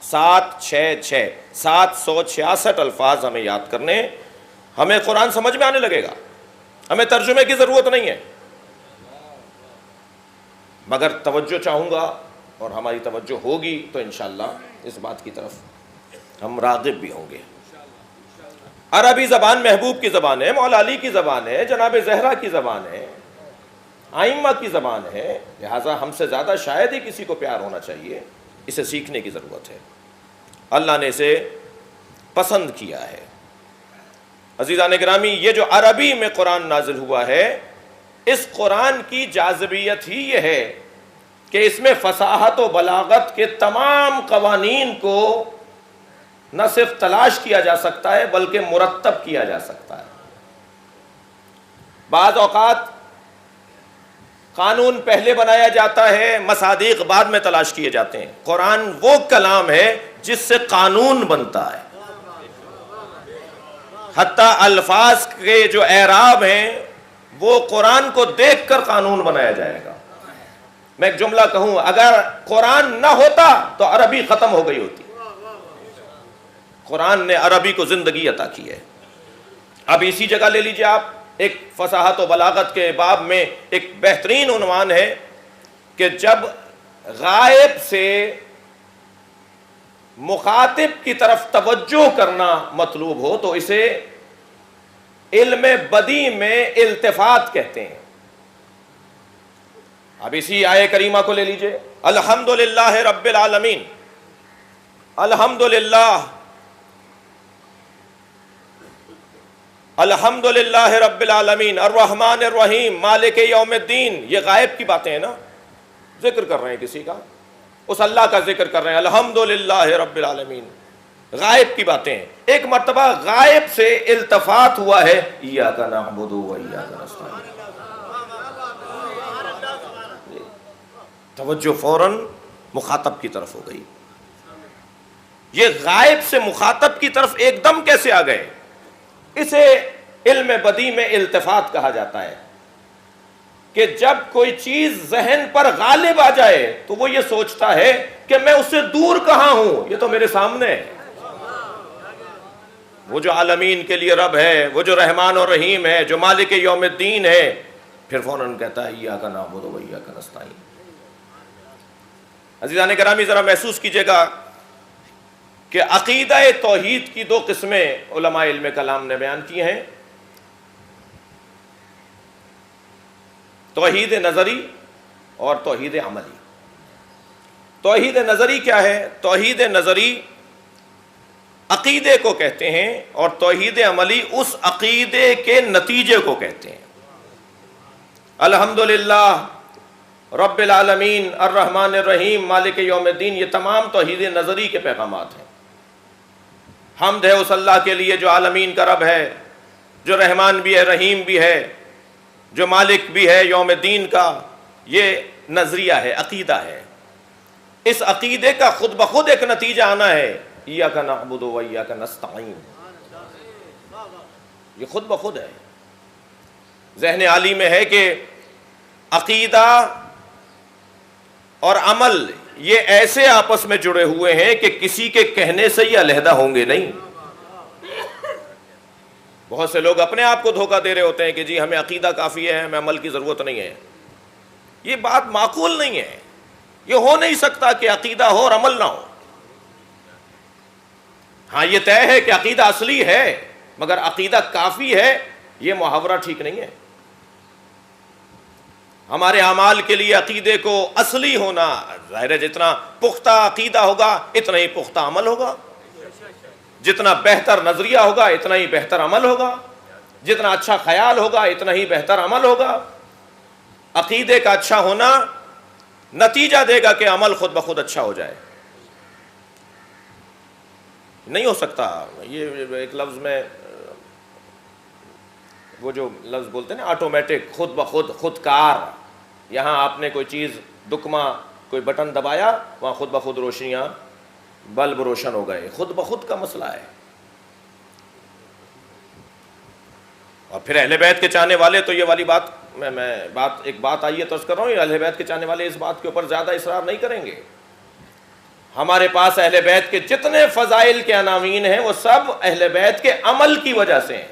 766 الفاظ ہمیں یاد کرنے. ہمیں قرآن سمجھ میں آنے لگے گا، ہمیں ترجمے کی ضرورت نہیں ہے. مگر توجہ چاہوں گا اور ہماری توجہ ہوگی تو انشاءاللہ اس بات کی طرف ہم راغب بھی ہوں گے. عربی زبان محبوب کی زبان ہے، مولا علی کی زبان ہے، جناب زہرا کی زبان ہے، آئمہ کی زبان ہے. لہٰذا ہم سے زیادہ شاید ہی کسی کو پیار ہونا چاہیے. اسے سیکھنے کی ضرورت ہے. اللہ نے اسے پسند کیا ہے. عزیزان گرامی، یہ جو عربی میں قرآن نازل ہوا ہے، اس قرآن کی جاذبیت ہی یہ ہے کہ اس میں فصاحت و بلاغت کے تمام قوانین کو نہ صرف تلاش کیا جا سکتا ہے بلکہ مرتب کیا جا سکتا ہے. بعض اوقات قانون پہلے بنایا جاتا ہے، مصادیق بعد میں تلاش کیے جاتے ہیں. قرآن وہ کلام ہے جس سے قانون بنتا ہے. حتیٰ الفاظ کے جو اعراب ہیں وہ قرآن کو دیکھ کر قانون بنایا جائے گا. میں ایک جملہ کہوں، اگر قرآن نہ ہوتا تو عربی ختم ہو گئی ہوتی. قرآن نے عربی کو زندگی عطا کی ہے. اب اسی جگہ لے لیجئے آپ، ایک فصاحت و بلاغت کے باب میں ایک بہترین عنوان ہے کہ جب غائب سے مخاطب کی طرف توجہ کرنا مطلوب ہو تو اسے علم بدی میں التفات کہتے ہیں. اب اسی آیہ کریمہ کو لے لیجئے، الحمدللہ رب العالمین، الحمدللہ رب العالمین الرحمن الرحیم مالک یوم الدین. یہ غائب کی باتیں ہیں نا، ذکر کر رہے ہیں کسی کا، اس اللہ کا ذکر کر رہے ہیں. الحمدللہ رب العالمین، غائب کی باتیں ہیں. ایک مرتبہ غائب سے التفات ہوا ہے، ایاک نعبد و ایاک نستعین. توجہ فوراً مخاطب کی طرف ہو گئی. یہ غائب سے مخاطب کی طرف ایک دم کیسے آ گئے؟ اسے علم بدی میں التفات کہا جاتا ہے کہ جب کوئی چیز ذہن پر غالب آ جائے تو وہ یہ سوچتا ہے کہ میں اس سے دور کہاں ہوں، یہ تو میرے سامنے ہے. وہ جو عالمین کے لیے رب ہے، وہ جو رحمان اور رحیم ہے، جو مالک یوم الدین ہے، پھر فوراً کہتا ہے ایاک نعبد و ایاک نستعین. عزیزان گرامی، ذرا محسوس کیجئے گا کہ عقیدہ توحید کی 2 قسمیں علماء علم کلام نے بیان کی ہیں، توحید نظری اور توحید عملی. توحید نظری کیا ہے؟ توحید نظری عقیدے کو کہتے ہیں اور توحید عملی اس عقیدے کے نتیجے کو کہتے ہیں. الحمدللہ رب العالمین الرحمن الرحیم مالک یوم الدین، یہ تمام توحید نظری کے پیغامات ہیں. حمد ہے اس اللہ کے لیے جو عالمین کا رب ہے، جو رحمان بھی ہے، رحیم بھی ہے، جو مالک بھی ہے یوم الدین کا. یہ نظریہ ہے، عقیدہ ہے. اس عقیدے کا خود بخود ایک نتیجہ آنا ہے، ایاک نعبد و ایاک نستعین. یہ خود بخود ہے. ذہن عالی میں ہے کہ عقیدہ اور عمل یہ ایسے آپس میں جڑے ہوئے ہیں کہ کسی کے کہنے سے یہ علیحدہ ہوں گے نہیں. بہت سے لوگ اپنے آپ کو دھوکہ دے رہے ہوتے ہیں کہ جی ہمیں عقیدہ کافی ہے، ہمیں عمل کی ضرورت نہیں ہے. یہ بات معقول نہیں ہے. یہ ہو نہیں سکتا کہ عقیدہ ہو اور عمل نہ ہو. ہاں یہ طے ہے کہ عقیدہ اصلی ہے، مگر عقیدہ کافی ہے یہ محاورہ ٹھیک نہیں ہے. ہمارے اعمال کے لیے عقیدے کو اصلی ہونا ظاہر ہے، جتنا پختہ عقیدہ ہوگا اتنا ہی پختہ عمل ہوگا، جتنا بہتر نظریہ ہوگا اتنا ہی بہتر عمل ہوگا، جتنا اچھا خیال ہوگا اتنا ہی بہتر عمل ہوگا. عقیدے کا اچھا ہونا نتیجہ دے گا کہ عمل خود بخود اچھا ہو جائے. نہیں ہو سکتا. یہ ایک لفظ میں وہ جو لفظ بولتے ہیں نا آٹومیٹک، خود بخود، خود کار. یہاں آپ نے کوئی چیز دکمہ کوئی بٹن دبایا وہاں خود بخود روشنیاں بلب روشن ہو گئے. خود بخود کا مسئلہ ہے. اور پھر اہل بیت کے چاہنے والے تو یہ والی بات میں ایک بات آئی ہے تو عرض کر رہا ہوں، اہل بیت کے چاہنے والے اس بات کے اوپر زیادہ اصرار نہیں کریں گے. ہمارے پاس اہل بیت کے جتنے فضائل کے عناوین ہیں وہ سب اہل بیت کے عمل کی وجہ سے ہیں.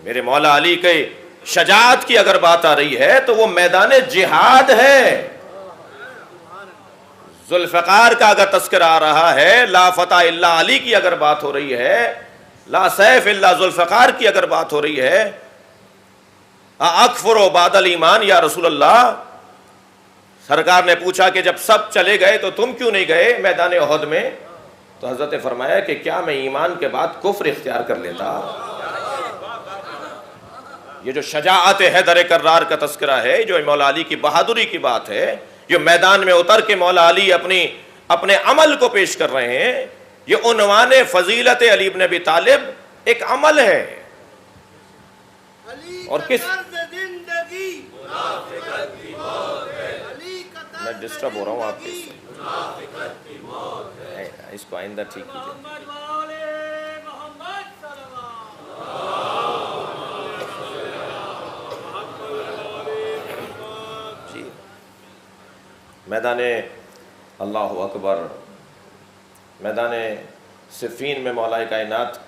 میرے مولا علی کے شجاعت کی اگر بات آ رہی ہے تو وہ میدان جہاد ہے. ذوالفقار کا اگر تذکرہ آ رہا ہے، لا فتح الا علی کی اگر بات ہو رہی ہے، لا سیف الا ذوالفقار کی اگر بات ہو رہی ہے، اکفر و بعد الایمان یا رسول اللہ. سرکار نے پوچھا کہ جب سب چلے گئے تو تم کیوں نہیں گئے میدان احد میں؟ تو حضرت نے فرمایا کہ کیا میں ایمان کے بعد کفر اختیار کر لیتا؟ یہ جو شجاعت حیدر کرار کا تذکرہ ہے، جو مولا علی کی بہادری کی بات ہے، جو میدان میں اتر کے مولا علی اپنے عمل کو پیش کر رہے ہیں، یہ عنوان فضیلت علی بن ابی طالب ایک عمل ہے. اور کس میں ڈسٹرب ہو رہا ہوں آپ کے اس کو آئندہ ٹھیک کیجیے. جی میدان اللہ اکبر، میدان صفین میں مولا کائنات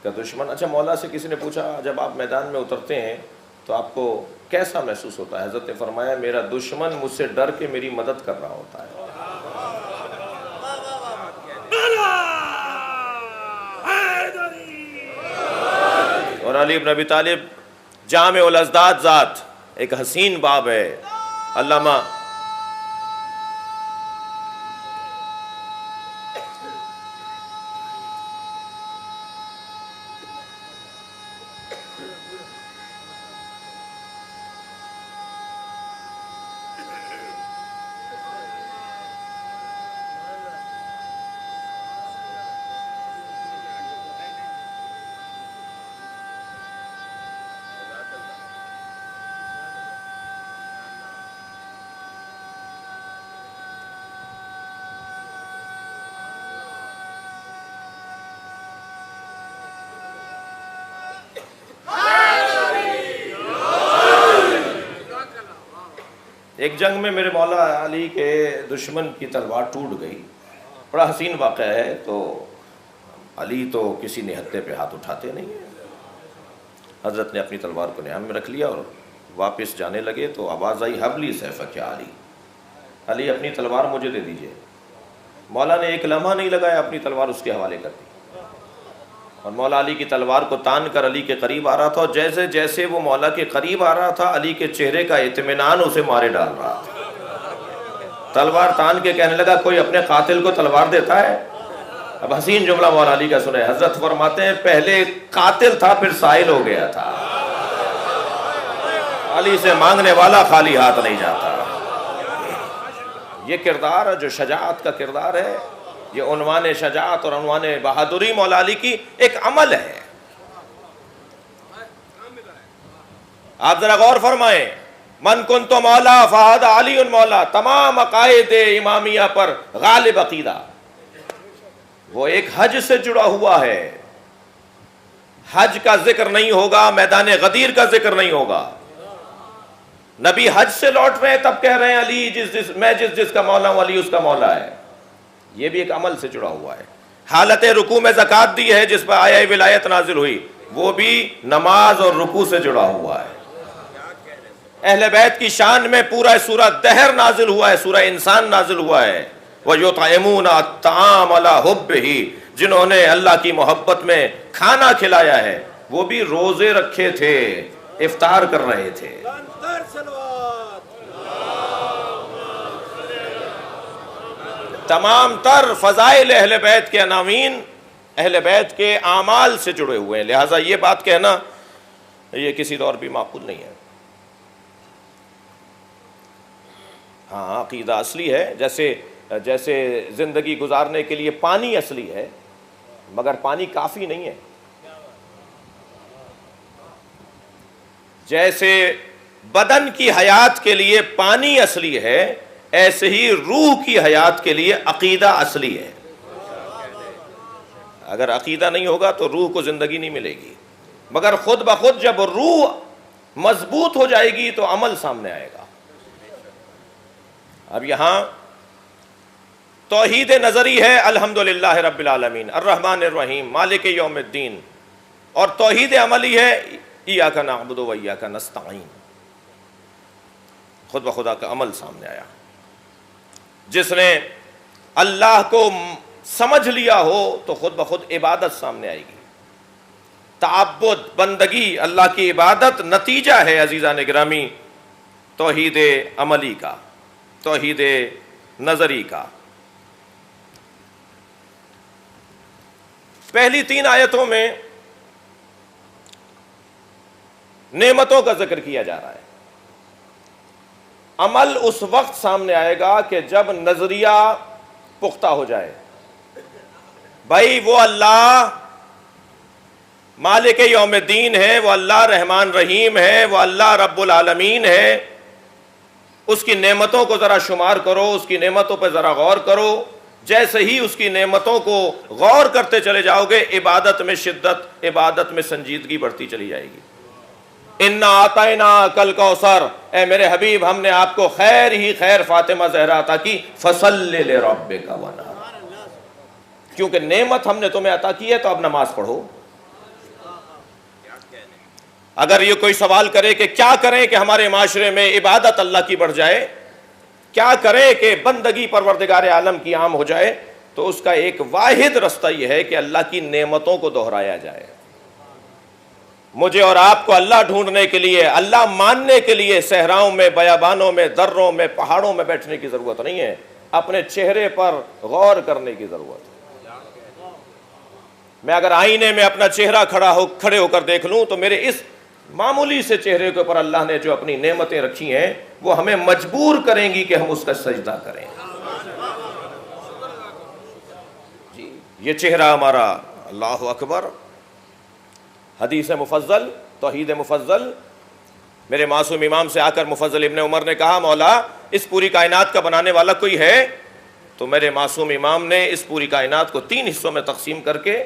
کا دشمن. اچھا مولا سے کسی نے پوچھا جب آپ میدان میں اترتے ہیں تو آپ کو کیسا محسوس ہوتا ہے؟ حضرت نے فرمایا میرا دشمن مجھ سے ڈر کے میری مدد کر رہا ہوتا ہے. اور علی بن ابی طالب جامع الازداد ذات، ایک حسین باب ہے. علامہ ایک جنگ میں میرے مولا علی کے دشمن کی تلوار ٹوٹ گئی. بڑا حسین واقعہ ہے. تو علی تو کسی نہتے پہ ہاتھ اٹھاتے نہیں ہیں. حضرت نے اپنی تلوار کو نیام میں رکھ لیا اور واپس جانے لگے تو آواز آئی حبلی سیفک یا علی، علی اپنی تلوار مجھے دے دیجئے. مولا نے ایک لمحہ نہیں لگایا، اپنی تلوار اس کے حوالے کر دی اور مولا علی کی تلوار کو تان کر علی کے قریب آ رہا تھا. اور جیسے جیسے وہ مولا کے قریب آ رہا تھا علی کے چہرے کا اطمینان اسے مارے ڈال رہا تھا. تلوار تان کے کہنے لگا کوئی اپنے قاتل کو تلوار دیتا ہے؟ اب حسین جملہ مولا علی کا سنیں. حضرت فرماتے ہیں پہلے قاتل تھا پھر سائل ہو گیا تھا. علی سے مانگنے والا خالی ہاتھ نہیں جاتا. یہ کردار جو شجاعت کا کردار ہے، یہ عنوان شجاعت اور عنوان بہادری مولا علی کی ایک عمل ہے. آپ ذرا غور فرمائیں، من کنت مولا فہذا علی مولا، تمام عقائد امامیہ پر غالب عقیدہ. وہ ایک حج سے جڑا ہوا ہے. حج کا ذکر نہیں ہوگا، میدان غدیر کا ذکر نہیں ہوگا. نبی حج سے لوٹ رہے ہیں تب کہہ رہے ہیں علی میں جس کا مولا ہوں علی اس کا مولا ہے. یہ بھی ایک عمل سے جڑا ہوا ہے. حالت رکوع میں زکوٰۃ دی ہے جس پر آیہ ولایت نازل ہوئی، وہ بھی نماز اور رکوع سے جڑا ہوا ہے. اہل بیت کی شان میں پورا سورہ دہر نازل ہوا ہے، سورہ انسان نازل ہوا ہے۔ وَيُطْعِمُونَ الطَّعَامَ عَلَىٰ حُبِّهِ، جنہوں نے اللہ کی محبت میں کھانا کھلایا ہے، وہ بھی روزے رکھے تھے، افطار کر رہے تھے۔ تمام تر فضائل اہل بیت کے عناوین اہل بیت کے اعمال سے جڑے ہوئے ہیں، لہٰذا یہ بات کہنا یہ کسی دور بھی معقول نہیں ہے۔ ہاں عقیدہ اصلی ہے، جیسے زندگی گزارنے کے لیے پانی اصلی ہے، مگر پانی کافی نہیں ہے۔ جیسے بدن کی حیات کے لیے پانی اصلی ہے، ایسے ہی روح کی حیات کے لیے عقیدہ اصلی ہے۔ اگر عقیدہ نہیں ہوگا تو روح کو زندگی نہیں ملے گی، مگر خود بخود جب روح مضبوط ہو جائے گی تو عمل سامنے آئے گا۔ اب یہاں توحید نظری ہے الحمدللہ رب العالمین الرحمن الرحیم مالک یوم الدین، اور توحید عملی ہے ایاک نعبد و ایاک نستعین۔ خود بخدا کا عمل سامنے آیا۔ جس نے اللہ کو سمجھ لیا ہو تو خود بخود عبادت سامنے آئے گی۔ تعبد، بندگی، اللہ کی عبادت نتیجہ ہے عزیزان گرامی توحید عملی کا، توحید نظری کا۔ پہلی 3 آیتوں میں نعمتوں کا ذکر کیا جا رہا ہے۔ عمل اس وقت سامنے آئے گا کہ جب نظریہ پختہ ہو جائے، بھائی وہ اللہ مالک یوم الدین ہے، وہ اللہ رحمان رحیم ہے، وہ اللہ رب العالمین ہے، اس کی نعمتوں کو ذرا شمار کرو، اس کی نعمتوں پہ ذرا غور کرو۔ جیسے ہی اس کی نعمتوں کو غور کرتے چلے جاؤ گے، عبادت میں شدت، عبادت میں سنجیدگی بڑھتی چلی جائے گی۔ اِنَّا أَعْطَيْنَاكَ الْكَوْثَرَ، اے میرے حبیب ہم نے آپ کو خیر ہی خیر فاطمہ زہرا عطا کی، فَصَلِّ لِرَبِّكَ وَانْحَرْ، کیونکہ نعمت ہم نے تمہیں عطا کی ہے تو اب نماز پڑھو۔ اگر یہ کوئی سوال کرے کہ کیا کریں کہ ہمارے معاشرے میں عبادت اللہ کی بڑھ جائے، کیا کریں کہ بندگی پروردگار عالم کی عام ہو جائے، تو اس کا ایک واحد رستہ یہ ہے کہ اللہ کی نعمتوں کو دہرایا جائے۔ مجھے اور آپ کو اللہ ڈھونڈنے کے لیے، اللہ ماننے کے لیے صحراؤں میں، بیابانوں میں، دروں میں، پہاڑوں میں بیٹھنے کی ضرورت نہیں ہے، اپنے چہرے پر غور کرنے کی ضرورت ہے۔ میں اگر آئینے میں اپنا چہرہ کھڑے ہو کر دیکھ لوں تو میرے اس معمولی سے چہرے کے اوپر اللہ نے جو اپنی نعمتیں رکھی ہیں وہ ہمیں مجبور کریں گی کہ ہم اس کا سجدہ کریں۔ جی یہ چہرہ ہمارا، اللہ اکبر۔ حدیث مفضل، توحید مفضل، میرے معصوم امام سے آ کر مفضل ابن عمر نے کہا مولا اس پوری کائنات کا بنانے والا کوئی ہے؟ تو میرے معصوم امام نے اس پوری کائنات کو 3 حصوں میں تقسیم کر کے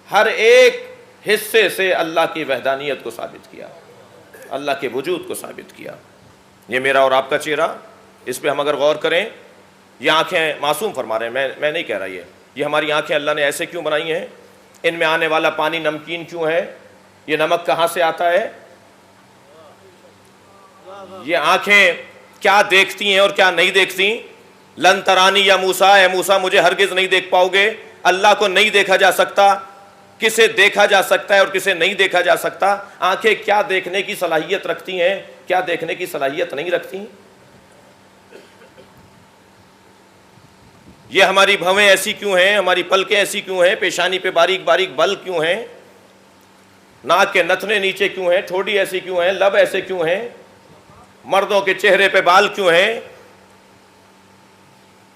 ہر ایک حصے سے اللہ کی وحدانیت کو ثابت کیا، اللہ کے وجود کو ثابت کیا۔ یہ میرا اور آپ کا چہرہ، اس پہ ہم اگر غور کریں، یہ آنکھیں معصوم فرما رہے ہیں، میں نہیں کہہ رہا، یہ ہماری آنکھیں اللہ نے ایسے کیوں بنائی ہیں؟ ان میں آنے والا پانی نمکین کیوں ہے؟ یہ نمک کہاں سے آتا ہے؟ یہ آنکھیں کیا دیکھتی ہیں اور کیا نہیں دیکھتی؟ لن ترانی یا موسیٰ، اے موسیٰ مجھے ہرگز نہیں دیکھ پاؤ گے۔ اللہ کو نہیں دیکھا جا سکتا، کسے دیکھا جا سکتا ہے اور کسے نہیں دیکھا جا سکتا؟ آنکھیں کیا دیکھنے کی صلاحیت رکھتی ہیں، کیا دیکھنے کی صلاحیت نہیں رکھتی؟ یہ ہماری بھویں ایسی کیوں ہیں، ہماری پلکیں ایسی کیوں ہیں، پیشانی پہ باریک باریک بل کیوں ہیں، ناک کے نتنے نیچے کیوں ہیں، ٹھوڑی ایسی کیوں ہیں، لب ایسے کیوں ہیں، مردوں کے چہرے پہ بال کیوں ہیں،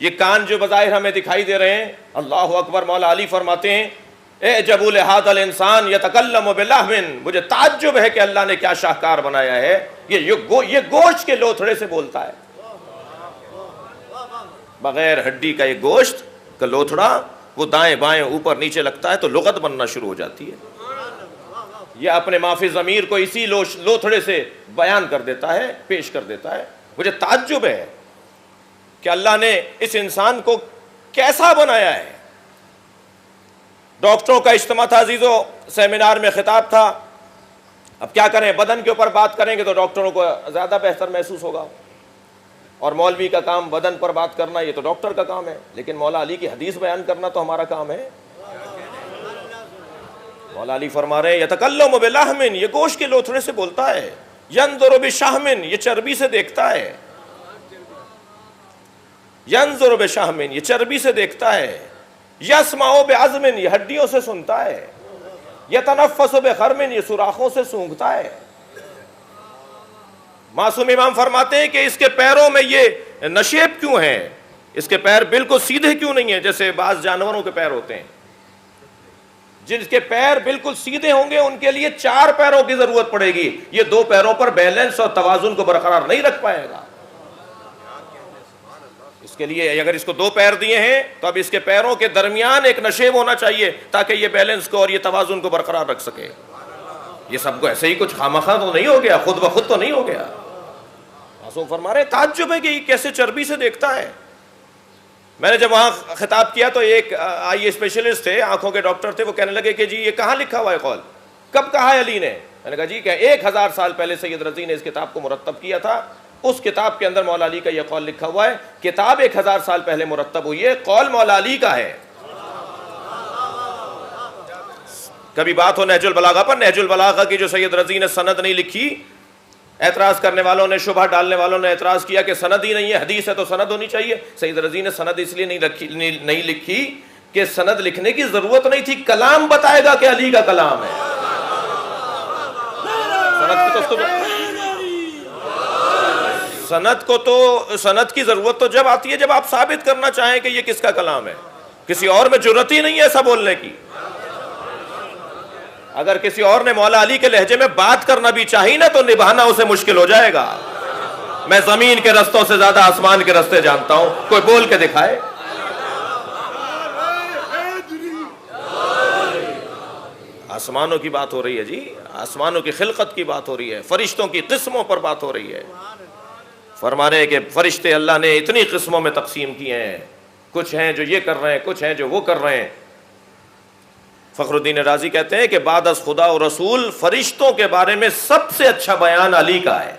یہ کان جو بظاہر ہمیں دکھائی دے رہے ہیں، اللہ اکبر۔ مولا علی فرماتے ہیں اعجب لہذا الانسان یتکلم بلحم، مجھے تعجب ہے کہ اللہ نے کیا شاہکار بنایا ہے، یہ گوشت کے لوتھڑے سے بولتا ہے، بغیر ہڈی کا یہ گوشت کا لوتھڑا، وہ دائیں بائیں اوپر نیچے لگتا ہے تو لغت بننا شروع ہو جاتی ہے۔ یہ اپنے معافی ضمیر کو اسی لوتھڑے سے بیان کر دیتا ہے، پیش کر دیتا ہے۔ مجھے تعجب ہے کہ اللہ نے اس انسان کو کیسا بنایا ہے۔ ڈاکٹروں کا اجتماع تھا عزیزو، سیمینار میں خطاب تھا، اب کیا کریں، بدن کے اوپر بات کریں گے تو ڈاکٹروں کو زیادہ بہتر محسوس ہوگا، اور مولوی کا کام بدن پر بات کرنا یہ تو ڈاکٹر کا کام ہے، لیکن مولا علی کی حدیث بیان کرنا تو ہمارا کام ہے۔ مولا علی فرما رہے ہیں یتکلم بلحم، یہ گوشت کے لوتھڑے سے بولتا ہے، ینظر بشحم، یہ چربی سے دیکھتا ہے، ینظر بشحم، یہ چربی سے دیکھتا ہے، یسمع بعظم، یہ ہڈیوں سے سنتا ہے، یتنفس بخرم، یہ سوراخوں سے سونگھتا ہے۔ معصوم امام فرماتے ہیں کہ اس کے پیروں میں یہ نشیب کیوں ہیں، اس کے پیر بالکل سیدھے کیوں نہیں ہیں جیسے بعض جانوروں کے پیر ہوتے ہیں؟ جن کے پیر بالکل سیدھے ہوں گے ان کے لیے 4 پیروں کی ضرورت پڑے گی، یہ 2 پیروں پر بیلنس اور توازن کو برقرار نہیں رکھ پائے گا۔ اس کے لیے اگر اس کو 2 پیر دیے ہیں تو اب اس کے پیروں کے درمیان ایک نشیب ہونا چاہیے تاکہ یہ بیلنس کو اور یہ توازن کو برقرار رکھ سکے۔ یہ سب کو ایسے ہی کچھ خامخواہ تو نہیں ہو گیا، خود بخود تو نہیں ہو گیا۔ معصوم فرما رہے ہیں تعجب ہے کہ یہ کیسے چربی سے دیکھتا ہے۔ میں نے جب وہاں خطاب کیا تو ایک آئی اسپیشلسٹ تھے، آنکھوں کے ڈاکٹر تھے، وہ کہنے لگے کہ جی یہ کہاں لکھا ہوا ہے قول، کب کہا ہے علی نے؟ میں نے کہا جی کہ 1000 سال پہلے سید رضی نے اس کتاب کو مرتب کیا تھا، اس کتاب کے اندر مولا علی کا یہ قول لکھا ہوا ہے، کتاب 1000 سال پہلے مرتب ہوئی ہے، قول مولا علی کا ہے۔ کبھی بات ہو نہج البلاغہ پر، نہج البلاغہ کی جو سید رضی نے سند نہیں لکھی، اعتراض کرنے والوں نے، شبہ ڈالنے والوں نے اعتراض کیا کہ سند ہی نہیں ہے، حدیث ہے تو سند ہونی چاہیے۔ سید رضی نے سند اس لیے نہیں لکھی کہ سند لکھنے کی ضرورت نہیں تھی، کلام بتائے گا کہ علی کا کلام ہے۔ سند کی ضرورت تو جب آتی ہے جب آپ ثابت کرنا چاہیں کہ یہ کس کا کلام ہے، کسی اور میں جرأت ہی نہیں ہے ایسا بولنے کی۔ اگر کسی اور نے مولا علی کے لہجے میں بات کرنا بھی چاہی نا تو نبھانا اسے مشکل ہو جائے گا۔ میں زمین کے رستوں سے زیادہ آسمان کے رستے جانتا ہوں، کوئی بول کے دکھائے۔ آسمانوں کی بات ہو رہی ہے جی، آسمانوں کی خلقت کی بات ہو رہی ہے، فرشتوں کی قسموں پر بات ہو رہی ہے۔ فرما رہے ہیں کہ فرشتے اللہ نے اتنی قسموں میں تقسیم کیے ہیں، کچھ ہیں جو یہ کر رہے ہیں، کچھ ہیں جو وہ کر رہے ہیں۔ فخر الدین رازی کہتے ہیں کہ بعد از خدا و رسول فرشتوں کے بارے میں سب سے اچھا بیان علی کا ہے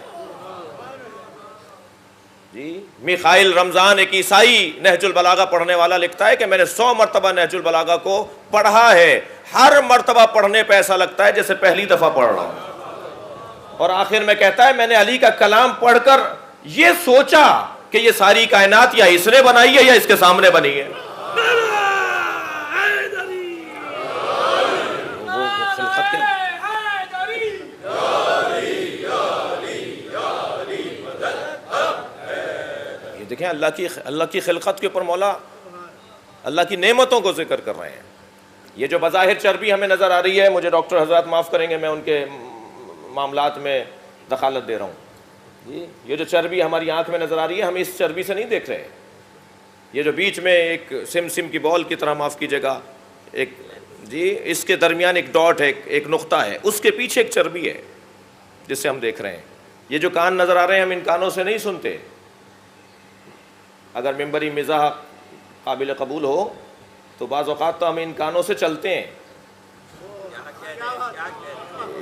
جی۔ میخائیل رمضان ایک عیسائی نہج البلاغہ پڑھنے والا لکھتا ہے کہ میں نے 100 مرتبہ نہج البلاغہ کو پڑھا ہے، ہر مرتبہ پڑھنے پہ ایسا لگتا ہے جیسے پہلی دفعہ پڑھ رہا ہوں، اور آخر میں کہتا ہے میں نے علی کا کلام پڑھ کر یہ سوچا کہ یہ ساری کائنات یا اس نے بنائی ہے یا اس کے سامنے بنی ہے۔ دیکھیں اللہ کی خلقت کے اوپر مولا اللہ کی نعمتوں کو ذکر کر رہے ہیں۔ یہ جو بظاہر چربی ہمیں نظر آ رہی ہے، مجھے ڈاکٹر حضرات معاف کریں گے، میں ان کے معاملات میں دخالت دے رہا ہوں۔ یہ جو چربی ہماری آنکھ میں نظر آ رہی ہے، ہم اس چربی سے نہیں دیکھ رہے۔ یہ جو بیچ میں ایک سم کی بال کی طرح، معاف کیجیے گا، ایک جی اس کے درمیان ایک ڈاٹ ہے، ایک نقطہ ہے، اس کے پیچھے ایک چربی ہے جس سے ہم دیکھ رہے ہیں۔ یہ جو کان نظر آ رہے ہیں ہم ان کانوں سے نہیں سنتے۔ اگر منبری مزاح قابل قبول ہو تو بعض اوقات تو ہم ان کانوں سے چلتے ہیں،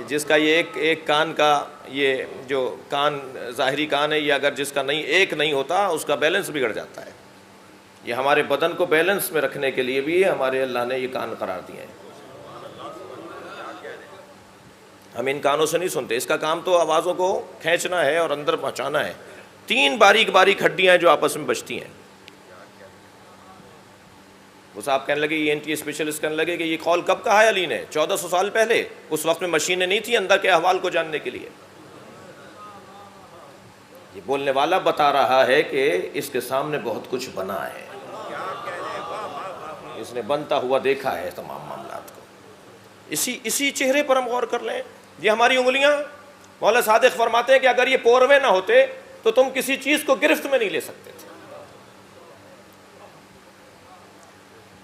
جس کا یہ ایک کان کا یہ جو کان ظاہری کان ہے، یہ اگر جس کا ایک نہیں ہوتا اس کا بیلنس بگڑ جاتا ہے۔ یہ ہمارے بدن کو بیلنس میں رکھنے کے لیے بھی ہمارے اللہ نے یہ کان قرار دیے ہیں۔ ہم ان کانوں سے نہیں سنتے، اس کا کام تو آوازوں کو کھینچنا ہے اور اندر پہنچانا ہے۔ 3 باریک باریک ہڈیاں ہیں جو آپس میں بجتی ہیں۔ وہ صاحب کہنے لگے، ENT اسپیشلسٹ کہنے لگے کہ یہ قول کب کہا ہے علی نے؟ 1400 سال پہلے۔ اس وقت میں مشینیں نہیں تھیں اندر کے احوال کو جاننے کے لیے۔ یہ بولنے والا بتا رہا ہے کہ اس کے سامنے بہت کچھ بنا ہے، اس نے بنتا ہوا دیکھا ہے تمام معاملات کو۔ اسی چہرے پر ہم غور کر لیں۔ یہ ہماری انگلیاں، مولا صادق فرماتے ہیں کہ اگر یہ پوروے نہ ہوتے تو تم کسی چیز کو گرفت میں نہیں لے سکتے تھے۔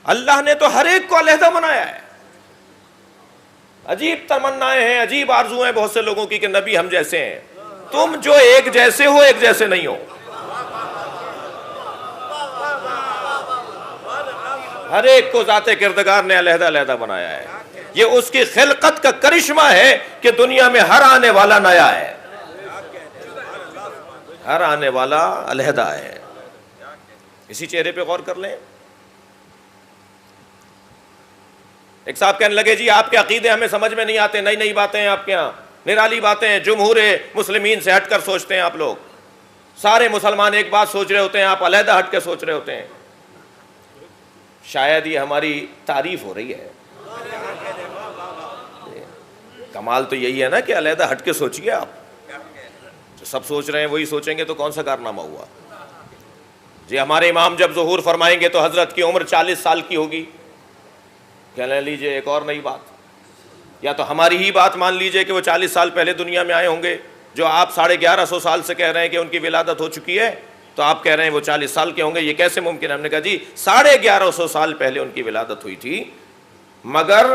اللہ نے تو ہر ایک کو علیحدہ بنایا ہے۔ عجیب تمنائیں ہیں، عجیب آرزویں ہیں بہت سے لوگوں کی کہ نبی ہم جیسے ہیں۔ تم جو ایک جیسے ہو ایک جیسے نہیں ہو۔ ہر ایک کو ذات کردگار نے علیحدہ علیحدہ بنایا ہے۔ یہ اس کی خلقت کا کرشمہ ہے کہ دنیا میں ہر آنے والا نیا ہے، ہر آنے والا علیحدہ ہے۔ اسی چہرے پہ غور کر لیں۔ ایک صاحب کہنے لگے جی آپ کے عقیدے ہمیں سمجھ میں نہیں آتے، نئی نئی باتیں ہیں آپ کے ہاں، نرالی باتیں ہیں، جمہور مسلمین سے ہٹ کر سوچتے ہیں آپ لوگ، سارے مسلمان ایک بات سوچ رہے ہوتے ہیں، آپ علیحدہ ہٹ کے سوچ رہے ہوتے ہیں۔ شاید یہ ہماری تعریف ہو رہی ہے۔ کمال تو یہی ہے نا کہ علیحدہ ہٹ کے سوچیے آپ، جو سب سوچ رہے ہیں وہی سوچیں گے تو کون سا کارنامہ ہوا؟ جی ہمارے امام جب ظہور فرمائیں گے تو حضرت کی عمر 40 سال کی ہوگی، کہنے لیجئے ایک اور نئی بات، یا تو ہماری ہی بات مان لیجئے کہ وہ 40 سال پہلے دنیا میں آئے ہوں گے، جو آپ 1150 سال سے کہہ رہے ہیں کہ ان کی ولادت ہو چکی ہے، تو آپ کہہ رہے ہیں وہ 40 سال کے ہوں گے، یہ کیسے ممکن ہے؟ ہم نے کہا جی 1150 سال پہلے ان کی ولادت ہوئی تھی، مگر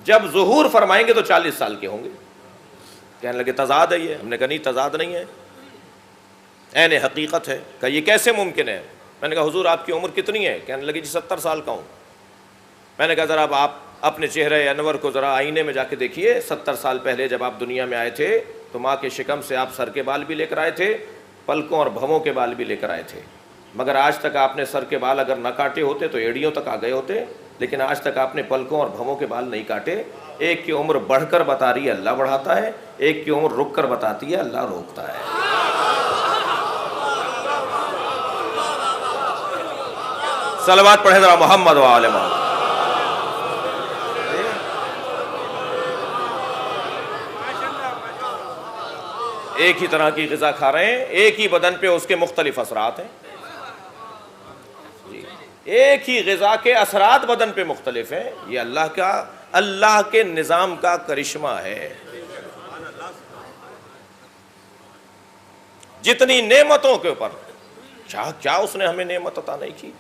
جب ظہور فرمائیں گے تو 40 سال کے ہوں گے۔ کہنے لگے تضاد ہے یہ، ہم نے کہا نہیں تضاد نہیں ہے، عین حقیقت ہے۔ کہ یہ کیسے ممکن ہے؟ میں نے کہا حضور آپ کی عمر کتنی ہے؟ کہنے لگے جی 70 سال کا ہوں۔ میں نے کہا ذرا اب آپ اپنے چہرہ انور کو ذرا آئینے میں جا کے دیکھیے، 70 سال پہلے جب آپ دنیا میں آئے تھے تو ماں کے شکم سے آپ سر کے بال بھی لے کر آئے تھے، پلکوں اور بھووں کے بال بھی لے کر آئے تھے، مگر آج تک آپ نے سر کے بال اگر نہ کاٹے ہوتے تو ایڑیوں تک آ گئے ہوتے، لیکن آج تک آپ نے پلکوں اور بھووں کے بال نہیں کاٹے۔ ایک کی عمر بڑھ کر بتا رہی ہے اللہ بڑھاتا ہے، ایک کی عمر رک کر بتاتی ہے اللہ روکتا ہے۔ صلوات پڑھیں ذرا محمد و آل محمد۔ ایک ہی طرح کی غذا کھا رہے ہیں، ایک ہی بدن پہ اس کے مختلف اثرات ہیں، ایک ہی غذا کے اثرات بدن پہ مختلف ہیں۔ یہ اللہ کے نظام کا کرشمہ ہے۔ جتنی نعمتوں کے اوپر کیا اس نے ہمیں نعمت عطا نہیں کی،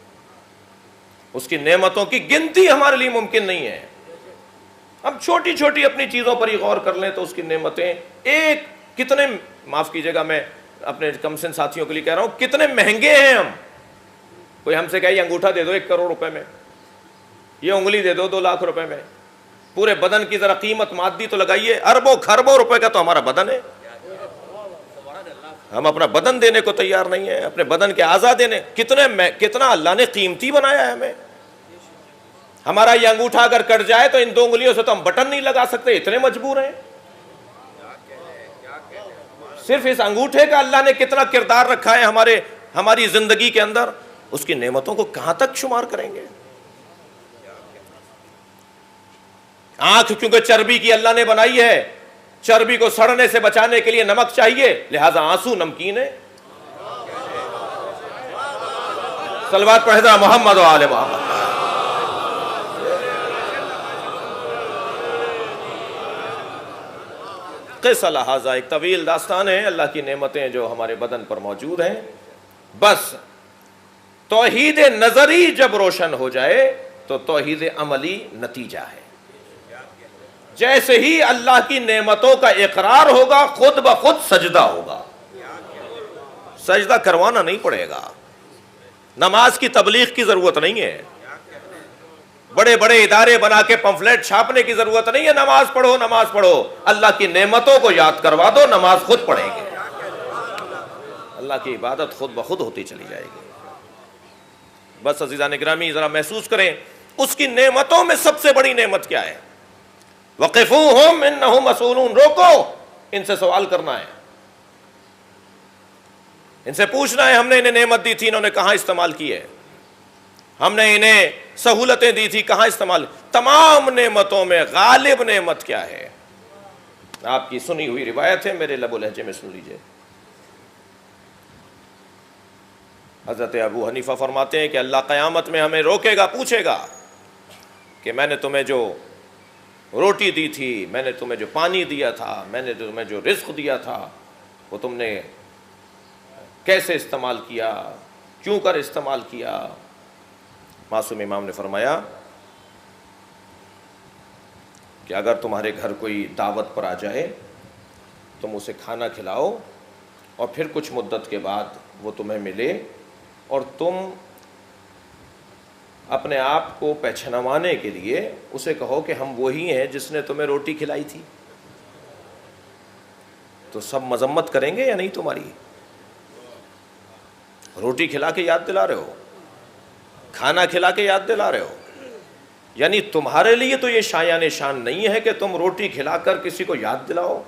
اس کی نعمتوں کی گنتی ہمارے لیے ممکن نہیں ہے۔ ہم چھوٹی چھوٹی اپنی چیزوں پر ہی غور کر لیں تو اس کی نعمتیں ایک کتنے، معاف کیجئے گا میں اپنے کم سن ساتھیوں کے لیے کہہ رہا ہوں، کتنے مہنگے ہیں ہم۔ کوئی ہم سے کہے یہ انگوٹھا دے دو 1 کروڑ روپے میں، یہ انگلی دے دو 2 لاکھ روپے میں، پورے بدن کی ذرا قیمت مادی تو لگائیے، اربوں خربوں روپے کا تو ہمارا بدن ہے، ہم اپنا بدن دینے کو تیار نہیں ہے، اپنے بدن کے اعضاء دینے۔ کتنا اللہ نے قیمتی بنایا ہے ہمیں۔ ہمارا یہ انگوٹھا اگر کٹ جائے تو ان 2 انگلیوں سے تو ہم بٹن نہیں لگا سکتے، اتنے مجبور ہیں۔ صرف اس انگوٹھے کا اللہ نے کتنا کردار رکھا ہے ہماری زندگی کے اندر، اس کی نعمتوں کو کہاں تک شمار کریں گے؟ آنکھ کیونکہ چربی کی اللہ نے بنائی ہے، چربی کو سڑنے سے بچانے کے لیے نمک چاہیے، لہذا آنسو نمکین ہے۔ صلوات پڑھیں ذرا محمد و آل محمد۔ قصہ لہذا ایک طویل داستان ہے، اللہ کی نعمتیں جو ہمارے بدن پر موجود ہیں، بس توحید نظری جب روشن ہو جائے تو توحید عملی نتیجہ ہے۔ جیسے ہی اللہ کی نعمتوں کا اقرار ہوگا خود بخود سجدہ ہوگا، سجدہ کروانا نہیں پڑے گا، نماز کی تبلیغ کی ضرورت نہیں ہے، بڑے بڑے ادارے بنا کے پمفلیٹ چھاپنے کی ضرورت نہیں ہے، نماز پڑھو نماز پڑھو، اللہ کی نعمتوں کو یاد کروا دو، نماز خود پڑھیں گے، اللہ کی عبادت خود بخود ہوتی چلی جائے گی۔ بس عزیزان گرامی ذرا محسوس کریں اس کی نعمتوں میں سب سے بڑی نعمت کیا ہے؟ وقفوہم انہم مسئولون، روکو، ان سے سوال کرنا ہے، ان سے پوچھنا ہے ہم نے انہیں نعمت دی تھی انہوں نے کہاں استعمال کی ہے، ہم نے انہیں سہولتیں دی تھی کہاں استعمال۔ تمام نعمتوں میں غالب نعمت کیا ہے؟ آپ کی سنی ہوئی روایت ہے، میرے لب و لہجے میں سن لیجئے۔ حضرت ابو حنیفہ فرماتے ہیں کہ اللہ قیامت میں ہمیں روکے گا، پوچھے گا کہ میں نے تمہیں جو روٹی دی تھی، میں نے تمہیں جو پانی دیا تھا، میں نے تمہیں جو رزق دیا تھا، وہ تم نے کیسے استعمال کیا، کیوں کر استعمال کیا؟ معصوم امام نے فرمایا کہ اگر تمہارے گھر کوئی دعوت پر آ جائے تم اسے کھانا کھلاؤ اور پھر کچھ مدت کے بعد وہ تمہیں ملے اور تم اپنے آپ کو پہچانوانے کے لیے اسے کہو کہ ہم وہی ہیں جس نے تمہیں روٹی کھلائی تھی، تو سب مذمت کریں گے یا نہیں تمہاری؟ روٹی کھلا کے یاد دلا رہے ہو، کھانا کھلا کے یاد دلا رہے ہو، یعنی تمہارے لیے تو یہ شایان شان نہیں ہے کہ تم روٹی کھلا کر کسی کو یاد دلاؤ.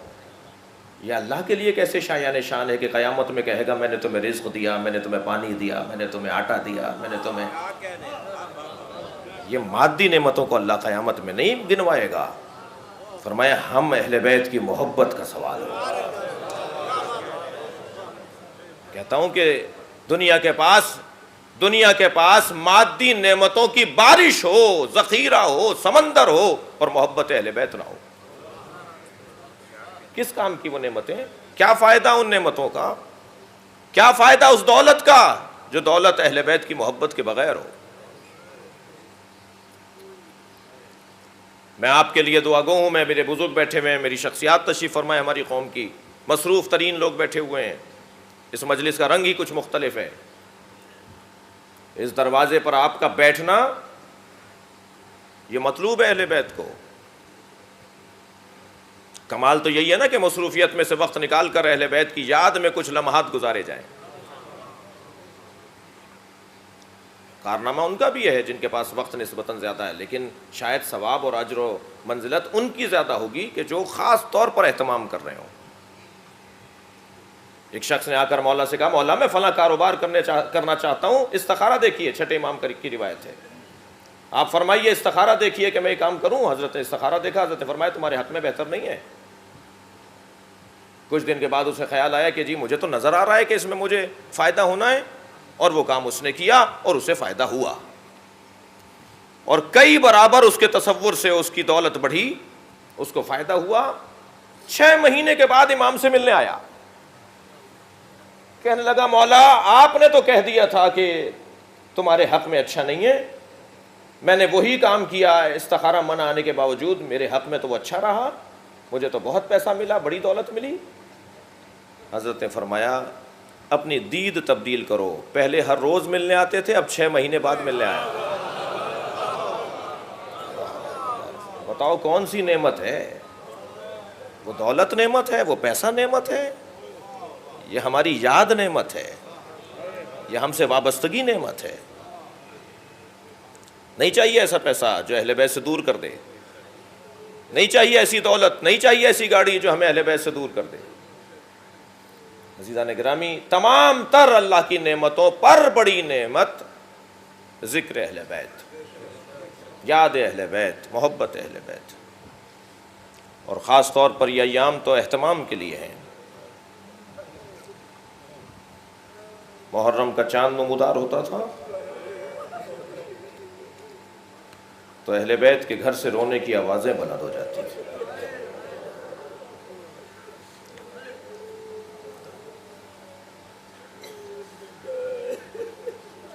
یہ اللہ کے لیے کیسے شایان شان ہے کہ قیامت میں کہے گا میں نے تمہیں رزق دیا، میں نے تمہیں پانی دیا، میں نے تمہیں آٹا دیا، میں نے تمہیں. یہ مادی نعمتوں کو اللہ قیامت میں نہیں گنوائے گا. فرمایا ہم اہل بیت کی محبت کا سوال ہے. کہتا ہوں کہ دنیا کے پاس مادی نعمتوں کی بارش ہو، ذخیرہ ہو، سمندر ہو، اور محبت اہل بیت نہ ہو. کس کام کی وہ نعمتیں؟ کیا فائدہ ان نعمتوں کا؟ کیا فائدہ اس دولت کا جو دولت اہل بیت کی محبت کے بغیر ہو؟ میں آپ کے لیے دعا گو ہوں. میں میرے بزرگ بیٹھے ہوئے ہیں، میری شخصیات تشریف فرمائے، ہماری قوم کی مصروف ترین لوگ بیٹھے ہوئے ہیں. اس مجلس کا رنگ ہی کچھ مختلف ہے. اس دروازے پر آپ کا بیٹھنا یہ مطلوب ہے اہل بیت کو. کمال تو یہی ہے نا کہ مصروفیت میں سے وقت نکال کر اہل بیت کی یاد میں کچھ لمحات گزارے جائیں. کارنامہ ان کا بھی ہے جن کے پاس وقت نسبتاً زیادہ ہے، لیکن شاید ثواب اور اجر و منزلت ان کی زیادہ ہوگی کہ جو خاص طور پر اہتمام کر رہے ہوں. ایک شخص نے آ کر مولا سے کہا مولا میں فلاں کاروبار کرنا چاہتا ہوں، استخارہ دیکھیے. چھٹے امام کی روایت ہے. آپ فرمائیے استخارہ دیکھیے کہ میں یہ کام کروں. حضرت نے استخارہ دیکھا، حضرت نے فرمایا تمہارے حق میں بہتر نہیں ہے. کچھ دن کے بعد اسے خیال آیا کہ جی مجھے تو نظر آ رہا ہے کہ اس میں مجھے فائدہ ہونا ہے، اور وہ کام اس نے کیا اور اسے فائدہ ہوا، اور کئی برابر اس کے تصور سے اس کی دولت بڑھی، اس کو فائدہ ہوا. 6 مہینے کے بعد امام سے ملنے آیا. کہنے لگا مولا آپ نے تو کہہ دیا تھا کہ تمہارے حق میں اچھا نہیں ہے، میں نے وہی کام کیا، استخارہ منع آنے کے باوجود میرے حق میں تو وہ اچھا رہا، مجھے تو بہت پیسہ ملا، بڑی دولت ملی. حضرت نے فرمایا اپنی دید تبدیل کرو. پہلے ہر روز ملنے آتے تھے، اب 6 مہینے بعد ملنے آئے. بتاؤ کون سی نعمت ہے؟ وہ دولت نعمت ہے؟ وہ پیسہ نعمت ہے؟ یہ ہماری یاد نعمت ہے، یہ ہم سے وابستگی نعمت ہے. نہیں چاہیے ایسا پیسہ جو اہل بیت سے دور کر دے، نہیں چاہیے ایسی دولت، نہیں چاہیے ایسی گاڑی جو ہمیں اہل بیت سے دور کر دے. عزیزان گرامی، تمام تر اللہ کی نعمتوں پر بڑی نعمت ذکر اہل بیت، یاد اہل بیت، محبت اہل بیت. اور خاص طور پر یہ ایام تو اہتمام کے لیے ہیں. محرم کا چاند نمودار ہوتا تھا تو اہل بیت کے گھر سے رونے کی آوازیں بلند ہو جاتی تھیں.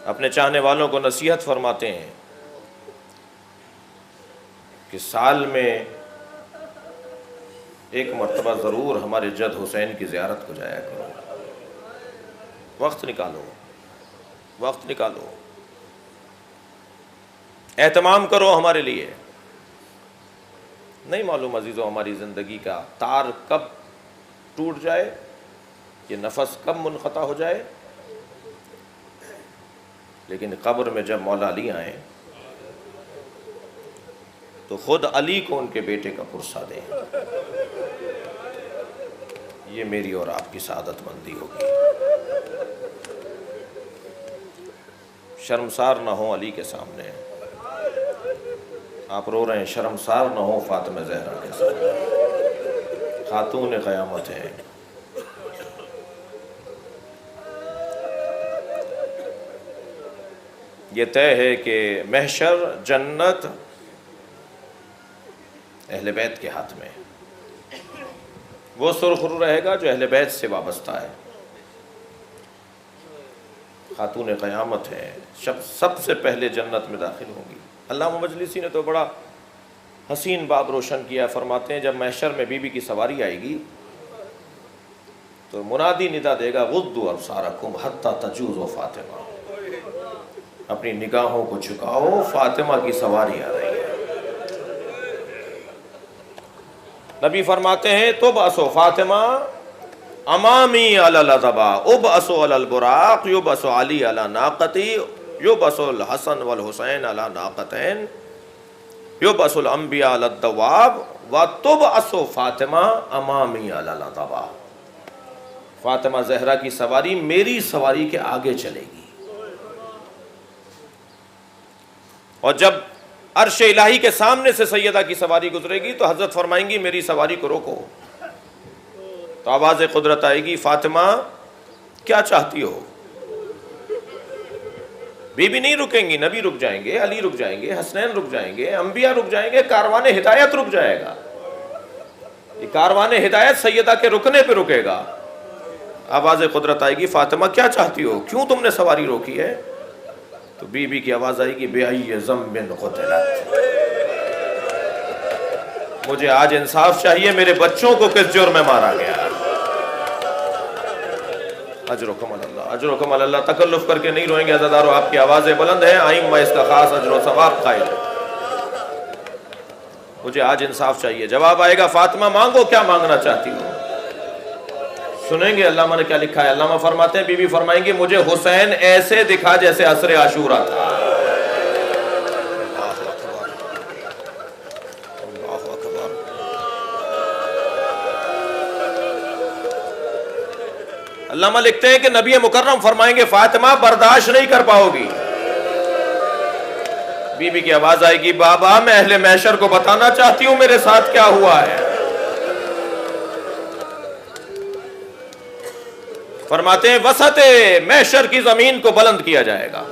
اپنے چاہنے والوں کو نصیحت فرماتے ہیں کہ سال میں ایک مرتبہ ضرور ہمارے جد حسین کی زیارت کو جایا کرو. وقت نکالو، وقت نکالو، اہتمام کرو ہمارے لیے. نہیں معلوم عزیزوں ہماری زندگی کا تار کب ٹوٹ جائے، یہ نفس کب منقطع ہو جائے. لیکن قبر میں جب مولا علی آئیں تو خود علی کو ان کے بیٹے کا پرسہ دیں. یہ میری اور آپ کی سعادت مندی ہوگی. شرمسار نہ ہوں علی کے سامنے. آپ رو رہے ہیں، شرمسار نہ ہوں فاطمہ زہرا کے سامنے. خاتون قیامت ہیں. یہ طے ہے کہ محشر جنت اہل بیت کے ہاتھ میں. وہ سرخرو رہے گا جو اہل بیت سے وابستہ ہے. خاتون قیامت ہے، سب سے پہلے جنت میں داخل ہوں گی. علامہ مجلسی نے تو بڑا حسین باب روشن کیا. فرماتے ہیں جب محشر میں بی بی کی سواری آئے گی تو منادی ندا دے گا غضوا ابصارکم حتی تجوز فاطمہ. اپنی نگاہوں کو جھکاؤ، فاطمہ کی سواری آ رہی ہے۔ نبی فرماتے ہیں تبعث فاطمہ امامی علی العظبا ابعث علی البراق یبعث علی علی ناقتی یبعث الحسن والحسین علی ناقتین یبعث الانبیاء علی الدواب وتبعث فاطمہ امامی علی العظبا۔ فاطمہ زہرا کی سواری میری سواری کے آگے چلے گی، اور جب عرش الہی کے سامنے سے سیدہ کی سواری گزرے گی تو حضرت فرمائیں گی میری سواری کو روکو، تو آواز قدرت آئے گی فاطمہ کیا چاہتی ہو؟ بی بی نہیں رکیں گی، نبی رک جائیں گے، علی رک جائیں گے، حسنین رک جائیں گے، انبیاء رک جائیں گے، کاروان ہدایت رک جائے گا۔ یہ کاروان ہدایت سیدہ کے رکنے پہ رکے گا۔ آواز قدرت آئے گی فاطمہ کیا چاہتی ہو، کیوں تم نے سواری روکی ہے؟ تو بی بی کی آواز آئے گی بِأَيِّ ذَنبٍ قُتِلَتْ، مجھے آج انصاف چاہیے، میرے بچوں کو کس جرم میں مارا گیا۔ اجرکم اللہ، اجرکم اللہ، تکلف کر کے نہیں روئیں گے عزادارو، آپ کی آوازیں بلند ہیں، آئمہ اس کا خاص اجر و ثواب قائل ہے۔ مجھے آج انصاف چاہیے۔ جواب آئے گا فاطمہ مانگو، کیا مانگنا چاہتی ہو؟ سنیں گے علامہ نے کیا لکھا ہے۔ علامہ فرماتے ہیں بی بی فرمائیں گی مجھے حسین ایسے دکھا جیسے عصر عاشورہ تھا۔ اللہ اکبر۔ علامہ لکھتے ہیں کہ نبی مکرم فرمائیں گے فاطمہ برداشت نہیں کر پاؤ گی۔ بی بی کی آواز آئے گی بابا میں اہل محشر کو بتانا چاہتی ہوں میرے ساتھ کیا ہوا ہے۔ فرماتے ہیں وسط محشر کی زمین کو بلند کیا جائے گا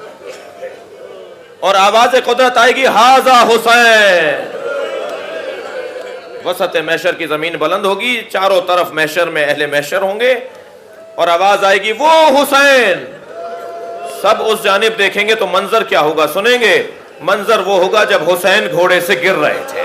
اور آواز قدرت آئے گی ھذا حسین۔ وسط محشر کی زمین بلند ہوگی، چاروں طرف محشر میں اہل محشر ہوں گے اور آواز آئے گی وہ حسین۔ سب اس جانب دیکھیں گے تو منظر کیا ہوگا سنیں گے۔ منظر وہ ہوگا جب حسین گھوڑے سے گر رہے تھے۔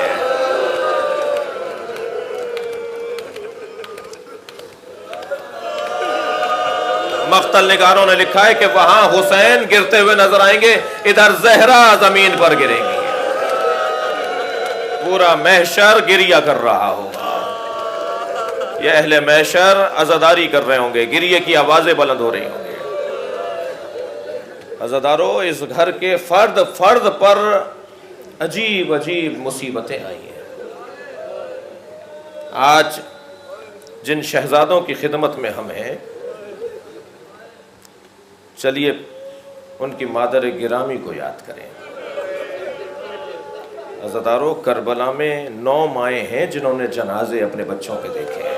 مقتل نگاروں نے لکھا ہے کہ وہاں حسین گرتے ہوئے نظر آئیں گے، ادھر زہرا زمین پر گریں گی، پورا محشر گریہ کر رہا ہوگا۔ یہ اہل محشر عزاداری کر رہے ہوں گے، گریہ کی آوازیں بلند ہو رہی ہوں گے۔ عزادارو اس گھر کے فرد فرد پر عجیب عجیب مصیبتیں آئی ہیں۔ آج جن شہزادوں کی خدمت میں ہم ہیں، چلیے ان کی مادر گرامی کو یاد کریں۔ عزادارو کربلا میں 9 مائیں ہیں جنہوں نے جنازے اپنے بچوں کے دیکھے ہیں۔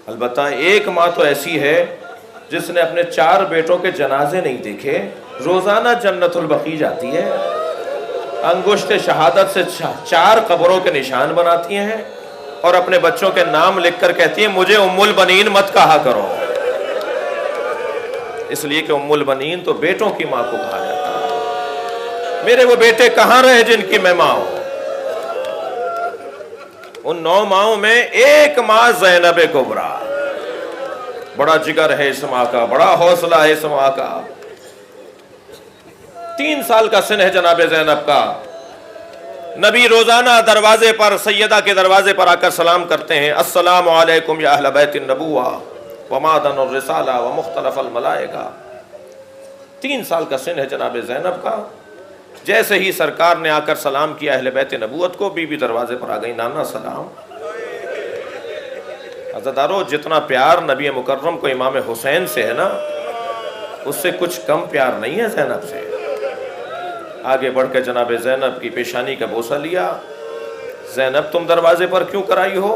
البتہ ایک ماں تو ایسی ہے جس نے اپنے 4 بیٹوں کے جنازے نہیں دیکھے، روزانہ جنت البقیع جاتی ہے، انگشت شہادت سے 4 قبروں کے نشان بناتی ہیں اور اپنے بچوں کے نام لکھ کر کہتی ہیں مجھے ام البنین مت کہا کرو، اس لیے کہ ام البنین تو بیٹوں کی ماں کو کہا جاتا ہے۔ میرے وہ بیٹے کہاں رہے جن کی میں ماں ہوں؟ ان 9 ماؤں میں ایک ماں زینب کبریٰ، بڑا جگر ہے اس ماں کا، بڑا حوصلہ ہے اس ماں کا۔ 3 سال کا سن ہے جناب زینب کا۔ نبی روزانہ دروازے پر سیدہ کے دروازے پر آ کر سلام کرتے ہیں، السلام علیکم یا اہل بیت النبوہ ومعدن الرسالہ ومختلف الملائکہ۔ 3 سال کا سن ہے جناب زینب کا۔ جیسے ہی سرکار نے آ کر سلام کیا اہل بیت نبوت کو، بی بی دروازے پر آ گئی، نانا سلام۔ عزادارو جتنا پیار نبی مکرم کو امام حسین سے ہے نا، اس سے کچھ کم پیار نہیں ہے زینب سے۔ آگے بڑھ کے جناب زینب کی پیشانی کا بوسہ لیا۔ زینب تم دروازے پر کیوں کر آئی ہو؟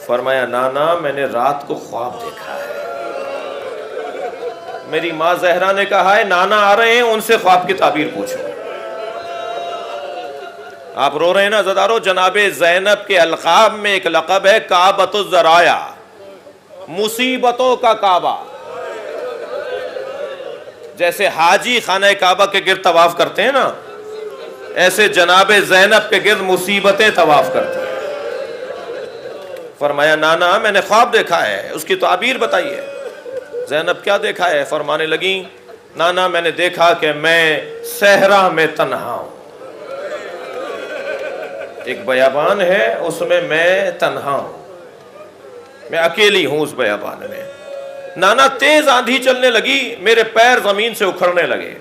فرمایا نانا میں نے رات کو خواب دیکھا ہے۔ میری ماں زہرا نے کہا ہے نانا آ رہے ہیں، ان سے خواب کی تعبیر پوچھو۔ آپ رو رہے ہیں نا عزادارو، جناب زینب کے القاب میں ایک لقب ہے کعبۃ الذرائع، مصیبتوں کا کعبہ۔ جیسے حاجی خانہ کعبہ کے گرد طواف کرتے ہیں نا، ایسے جناب زینب کے گرد مصیبتیں طواف کرتی ہیں۔ فرمایا نانا میں نے خواب دیکھا ہے، اس کی تعبیر بتائیے۔ زینب کیا دیکھا ہے؟ فرمانے لگیں نانا میں نے دیکھا کہ میں صحرا میں تنہا ہوں، ایک بیابان ہے اس میں تنہا ہوں، میں اکیلی ہوں اس بیابان میں۔ نانا تیز آندھی چلنے لگی، میرے پیر زمین سے اکھڑنے لگے،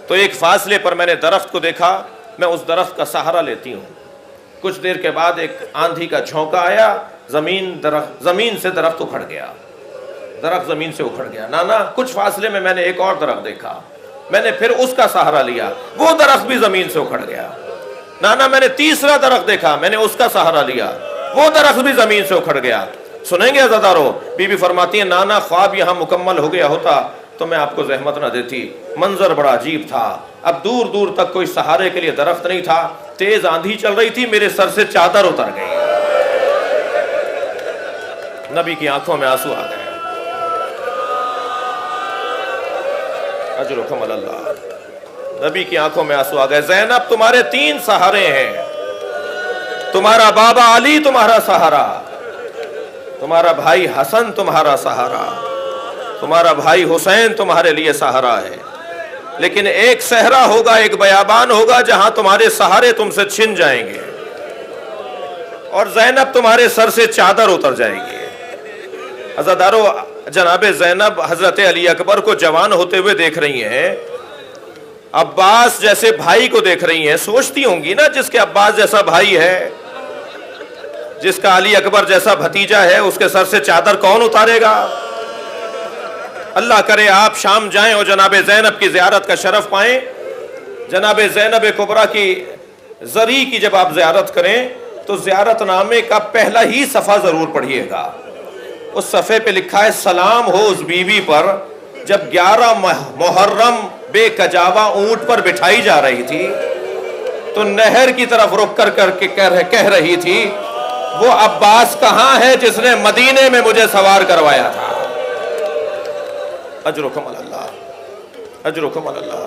تو ایک فاصلے پر میں نے درخت کو دیکھا، میں اس درخت کا سہارا لیتی ہوں۔ کچھ دیر کے بعد ایک آندھی کا جھونکا آیا، زمین سے درخت اکھڑ گیا، درخت زمین سے اکھڑ گیا۔ نانا کچھ فاصلے میں نے ایک اور درخت دیکھا، میں نے پھر اس کا سہارا لیا، وہ درخت بھی زمین سے اکھڑ گیا۔ نانا میں نے تیسرا درخت دیکھا، میں نے اس کا سہارا لیا، وہ درخت بھی زمین سے اکھڑ گیا۔ سنیں گے عزادارو، بی بی فرماتی ہیں نانا خواب یہاں مکمل ہو گیا ہوتا تو میں آپ کو زحمت نہ دیتی، منظر بڑا عجیب تھا، اب دور دور تک کوئی سہارے کے لیے درخت نہیں تھا، تیز آندھی چل رہی تھی، میرے سر سے چادر اتر گئی۔ نبی کی آنکھوں میں آنسو آ گئے۔ اجرکم اللہ، نبی کی آنکھوں میں آنسو آ گئے۔ زینب تمہارے 3 سہارے ہیں، تمہارا بابا علی تمہارا سہارا، تمہارا بھائی حسن تمہارا سہارا، تمہارا بھائی حسین تمہارے لیے سہارا ہے، لیکن ایک صحرا ہوگا، ایک بیابان ہوگا جہاں تمہارے سہارے تم سے چھن جائیں گے، اور زینب تمہارے سر سے چادر اتر جائے گی۔ عزادارو، جناب زینب حضرت علی اکبر کو جوان ہوتے ہوئے دیکھ رہی ہیں، عباس جیسے بھائی کو دیکھ رہی ہیں، سوچتی ہوں گی نا جس کے عباس جیسا بھائی ہے، جس کا علی اکبر جیسا بھتیجا ہے، اس کے سر سے چادر کون اتارے گا؟ اللہ کرے آپ شام جائیں اور جناب زینب کی زیارت کا شرف پائیں۔ جناب زینب کبریٰ کی زری کی جب آپ زیارت کریں تو زیارت نامے کا پہلا ہی صفحہ ضرور پڑھیے گا۔ اس صفحے پہ لکھا ہے سلام ہو اس بیوی پر جب 11 محرم بے کجاوا اونٹ پر بٹھائی جا رہی تھی تو نہر کی طرف رک کر کے کہہ رہی تھی وہ عباس کہاں ہے جس نے مدینے میں مجھے سوار کروایا تھا۔ اجرکم اللہ، اجرکم اللہ۔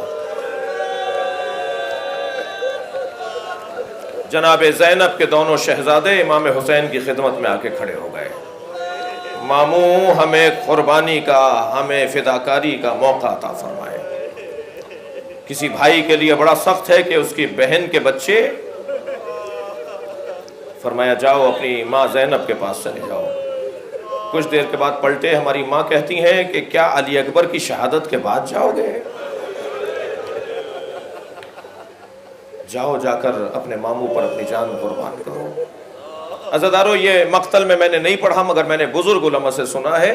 جناب زینب کے دونوں شہزادے امام حسین کی خدمت میں آ کے کھڑے ہو گئے۔ ماموں ہمیں قربانی کا، ہمیں فداکاری کا موقع عطا فرمائے۔ کسی بھائی کے لیے بڑا سخت ہے کہ اس کی بہن کے بچے، فرمایا جاؤ اپنی ماں زینب کے پاس چلے جاؤ۔ کچھ دیر کے بعد پلٹے، ہماری ماں کہتی ہیں کہ کیا علی اکبر کی شہادت کے بعد جاؤ گے؟ جاؤ، جا کر اپنے ماموں پر اپنی جان قربان کرو۔ عزادارو، یہ مقتل میں نے نہیں پڑھا مگر میں نے بزرگ علماء سے سنا ہے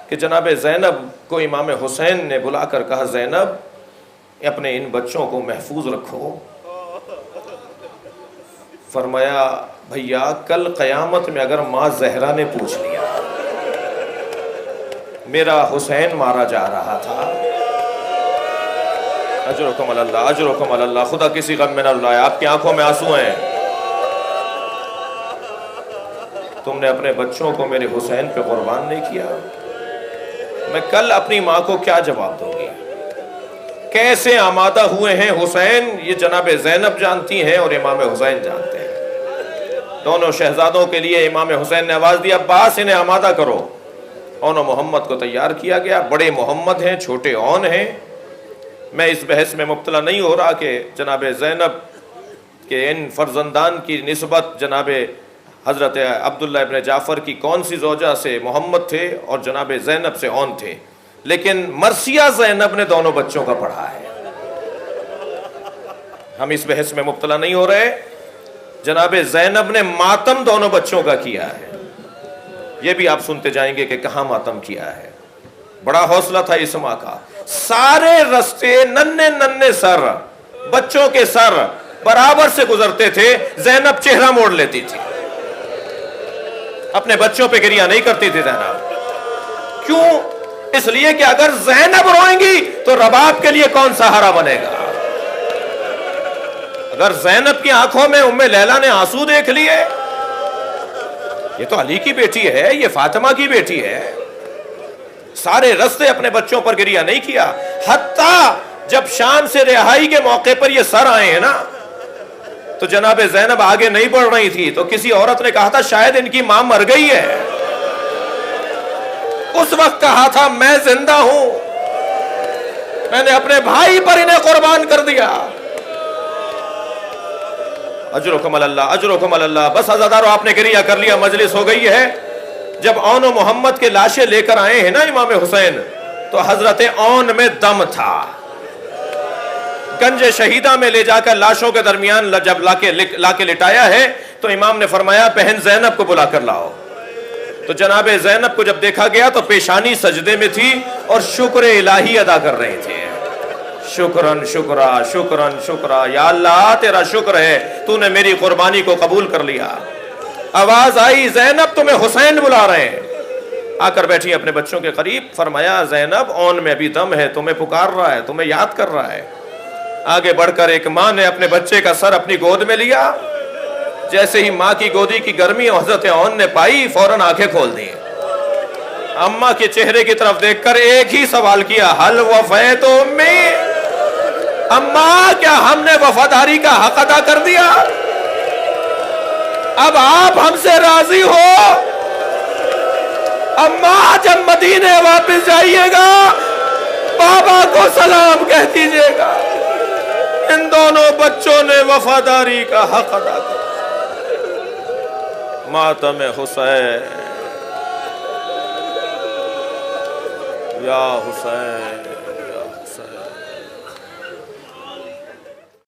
کہ جناب زینب کو امام حسین نے بلا کر کہا زینب اپنے ان بچوں کو محفوظ رکھو۔ فرمایا بھیا کل قیامت میں اگر ماں زہرا نے پوچھ لیا میرا حسین مارا جا رہا تھا، اجرکم اللہ، اجرکم اللہ، خدا کسی غم میں نہ لائے، آپ کی آنکھوں میں آنسو ہیں، تم نے اپنے بچوں کو میرے حسین پہ قربان نہیں کیا، میں کل اپنی ماں کو کیا جواب دوں گی؟ کیسے آمادہ ہوئے ہیں حسین، یہ جناب زینب جانتی ہیں اور امام حسین جانتے ہیں۔ دونوں شہزادوں کے لیے امام حسین نے آواز دیا عباس انہیں آمادہ کرو۔ اون و محمد کو تیار کیا گیا، بڑے محمد ہیں، چھوٹے اون ہیں۔ میں اس بحث میں مبتلا نہیں ہو رہا کہ جناب زینب کے ان فرزندان کی نسبت جناب حضرت عبداللہ ابن جعفر کی کون سی زوجہ سے محمد تھے اور جناب زینب سے اون تھے، لیکن مرثیہ زینب نے دونوں بچوں کا پڑھا ہے۔ ہم اس بحث میں مبتلا نہیں ہو رہے، جناب زینب نے ماتم دونوں بچوں کا کیا ہے، یہ بھی آپ سنتے جائیں گے کہ کہاں ماتم کیا ہے۔ بڑا حوصلہ تھا اس ماں کا، سارے رستے ننھے ننھے سر، بچوں کے سر برابر سے گزرتے تھے، زینب چہرہ موڑ لیتی تھی، اپنے بچوں پہ گریہ نہیں کرتی تھی زینب۔ کیوں؟ اس لیے کہ اگر زینب روئیں گی تو رباب کے لیے کون سہارا بنے گا؟ اگر زینب کی آنکھوں میں ام لیلا نے آنسو دیکھ لیے، یہ تو علی کی بیٹی ہے، یہ فاطمہ کی بیٹی ہے، سارے رستے اپنے بچوں پر گریہ نہیں کیا۔ حتیٰ جب شام سے رہائی کے موقع پر یہ سر آئے ہیں نا تو جناب زینب آگے نہیں بڑھ رہی تھی، تو کسی عورت نے کہا تھا شاید ان کی ماں مر گئی ہے، اس وقت کہا تھا میں زندہ ہوں، میں نے اپنے بھائی پر انہیں قربان کر دیا۔ اجرکم اللہ، اجرکم اللہ۔ بس عزادارو آپ نے گریہ کر لیا، مجلس ہو گئی ہے۔ جب اون و محمد کے لاشیں لے کر آئے ہیں نا امام حسین، تو حضرت اون میں دم تھا۔ گنج شہیدہ میں لے جا کر لاشوں کے درمیان جب لا کے لٹایا ہے تو امام نے فرمایا بہن زینب کو بلا کر لاؤ۔ تو جناب زینب کو جب دیکھا گیا تو پیشانی سجدے میں تھی اور شکر الہی ادا کر رہے تھے۔ شکرن شکرا، شکرن شکرا، یا اللہ تیرا شکر ہے، تو نے میری قربانی کو قبول کر لیا۔ آواز آئی زینب تمہیں حسین بلا رہے ہیں۔ آ کر بیٹھی اپنے بچوں کے قریب، فرمایا زینب اون میں ابھی دم ہے، تمہیں پکار رہا ہے، تمہیں یاد کر رہا ہے۔ آگے بڑھ کر ایک ماں نے اپنے بچے کا سر اپنی گود میں لیا، جیسے ہی ماں کی گودی کی گرمی حضرت اون نے پائی فوراً آنکھیں کھول دی۔ اماں کے چہرے کی طرف دیکھ کر ایک ہی سوال کیا، حل وفیت امی، اماں کیا ہم نے وفاداری کا حق ادا کر دیا؟ اب آپ ہم سے راضی ہو؟ اماں جب مدینے واپس جائیے گا بابا کو سلام کہہ دیجئے گا، ان دونوں بچوں نے وفاداری کا حق ادا کیا۔ ماتم حسین، یا حسین۔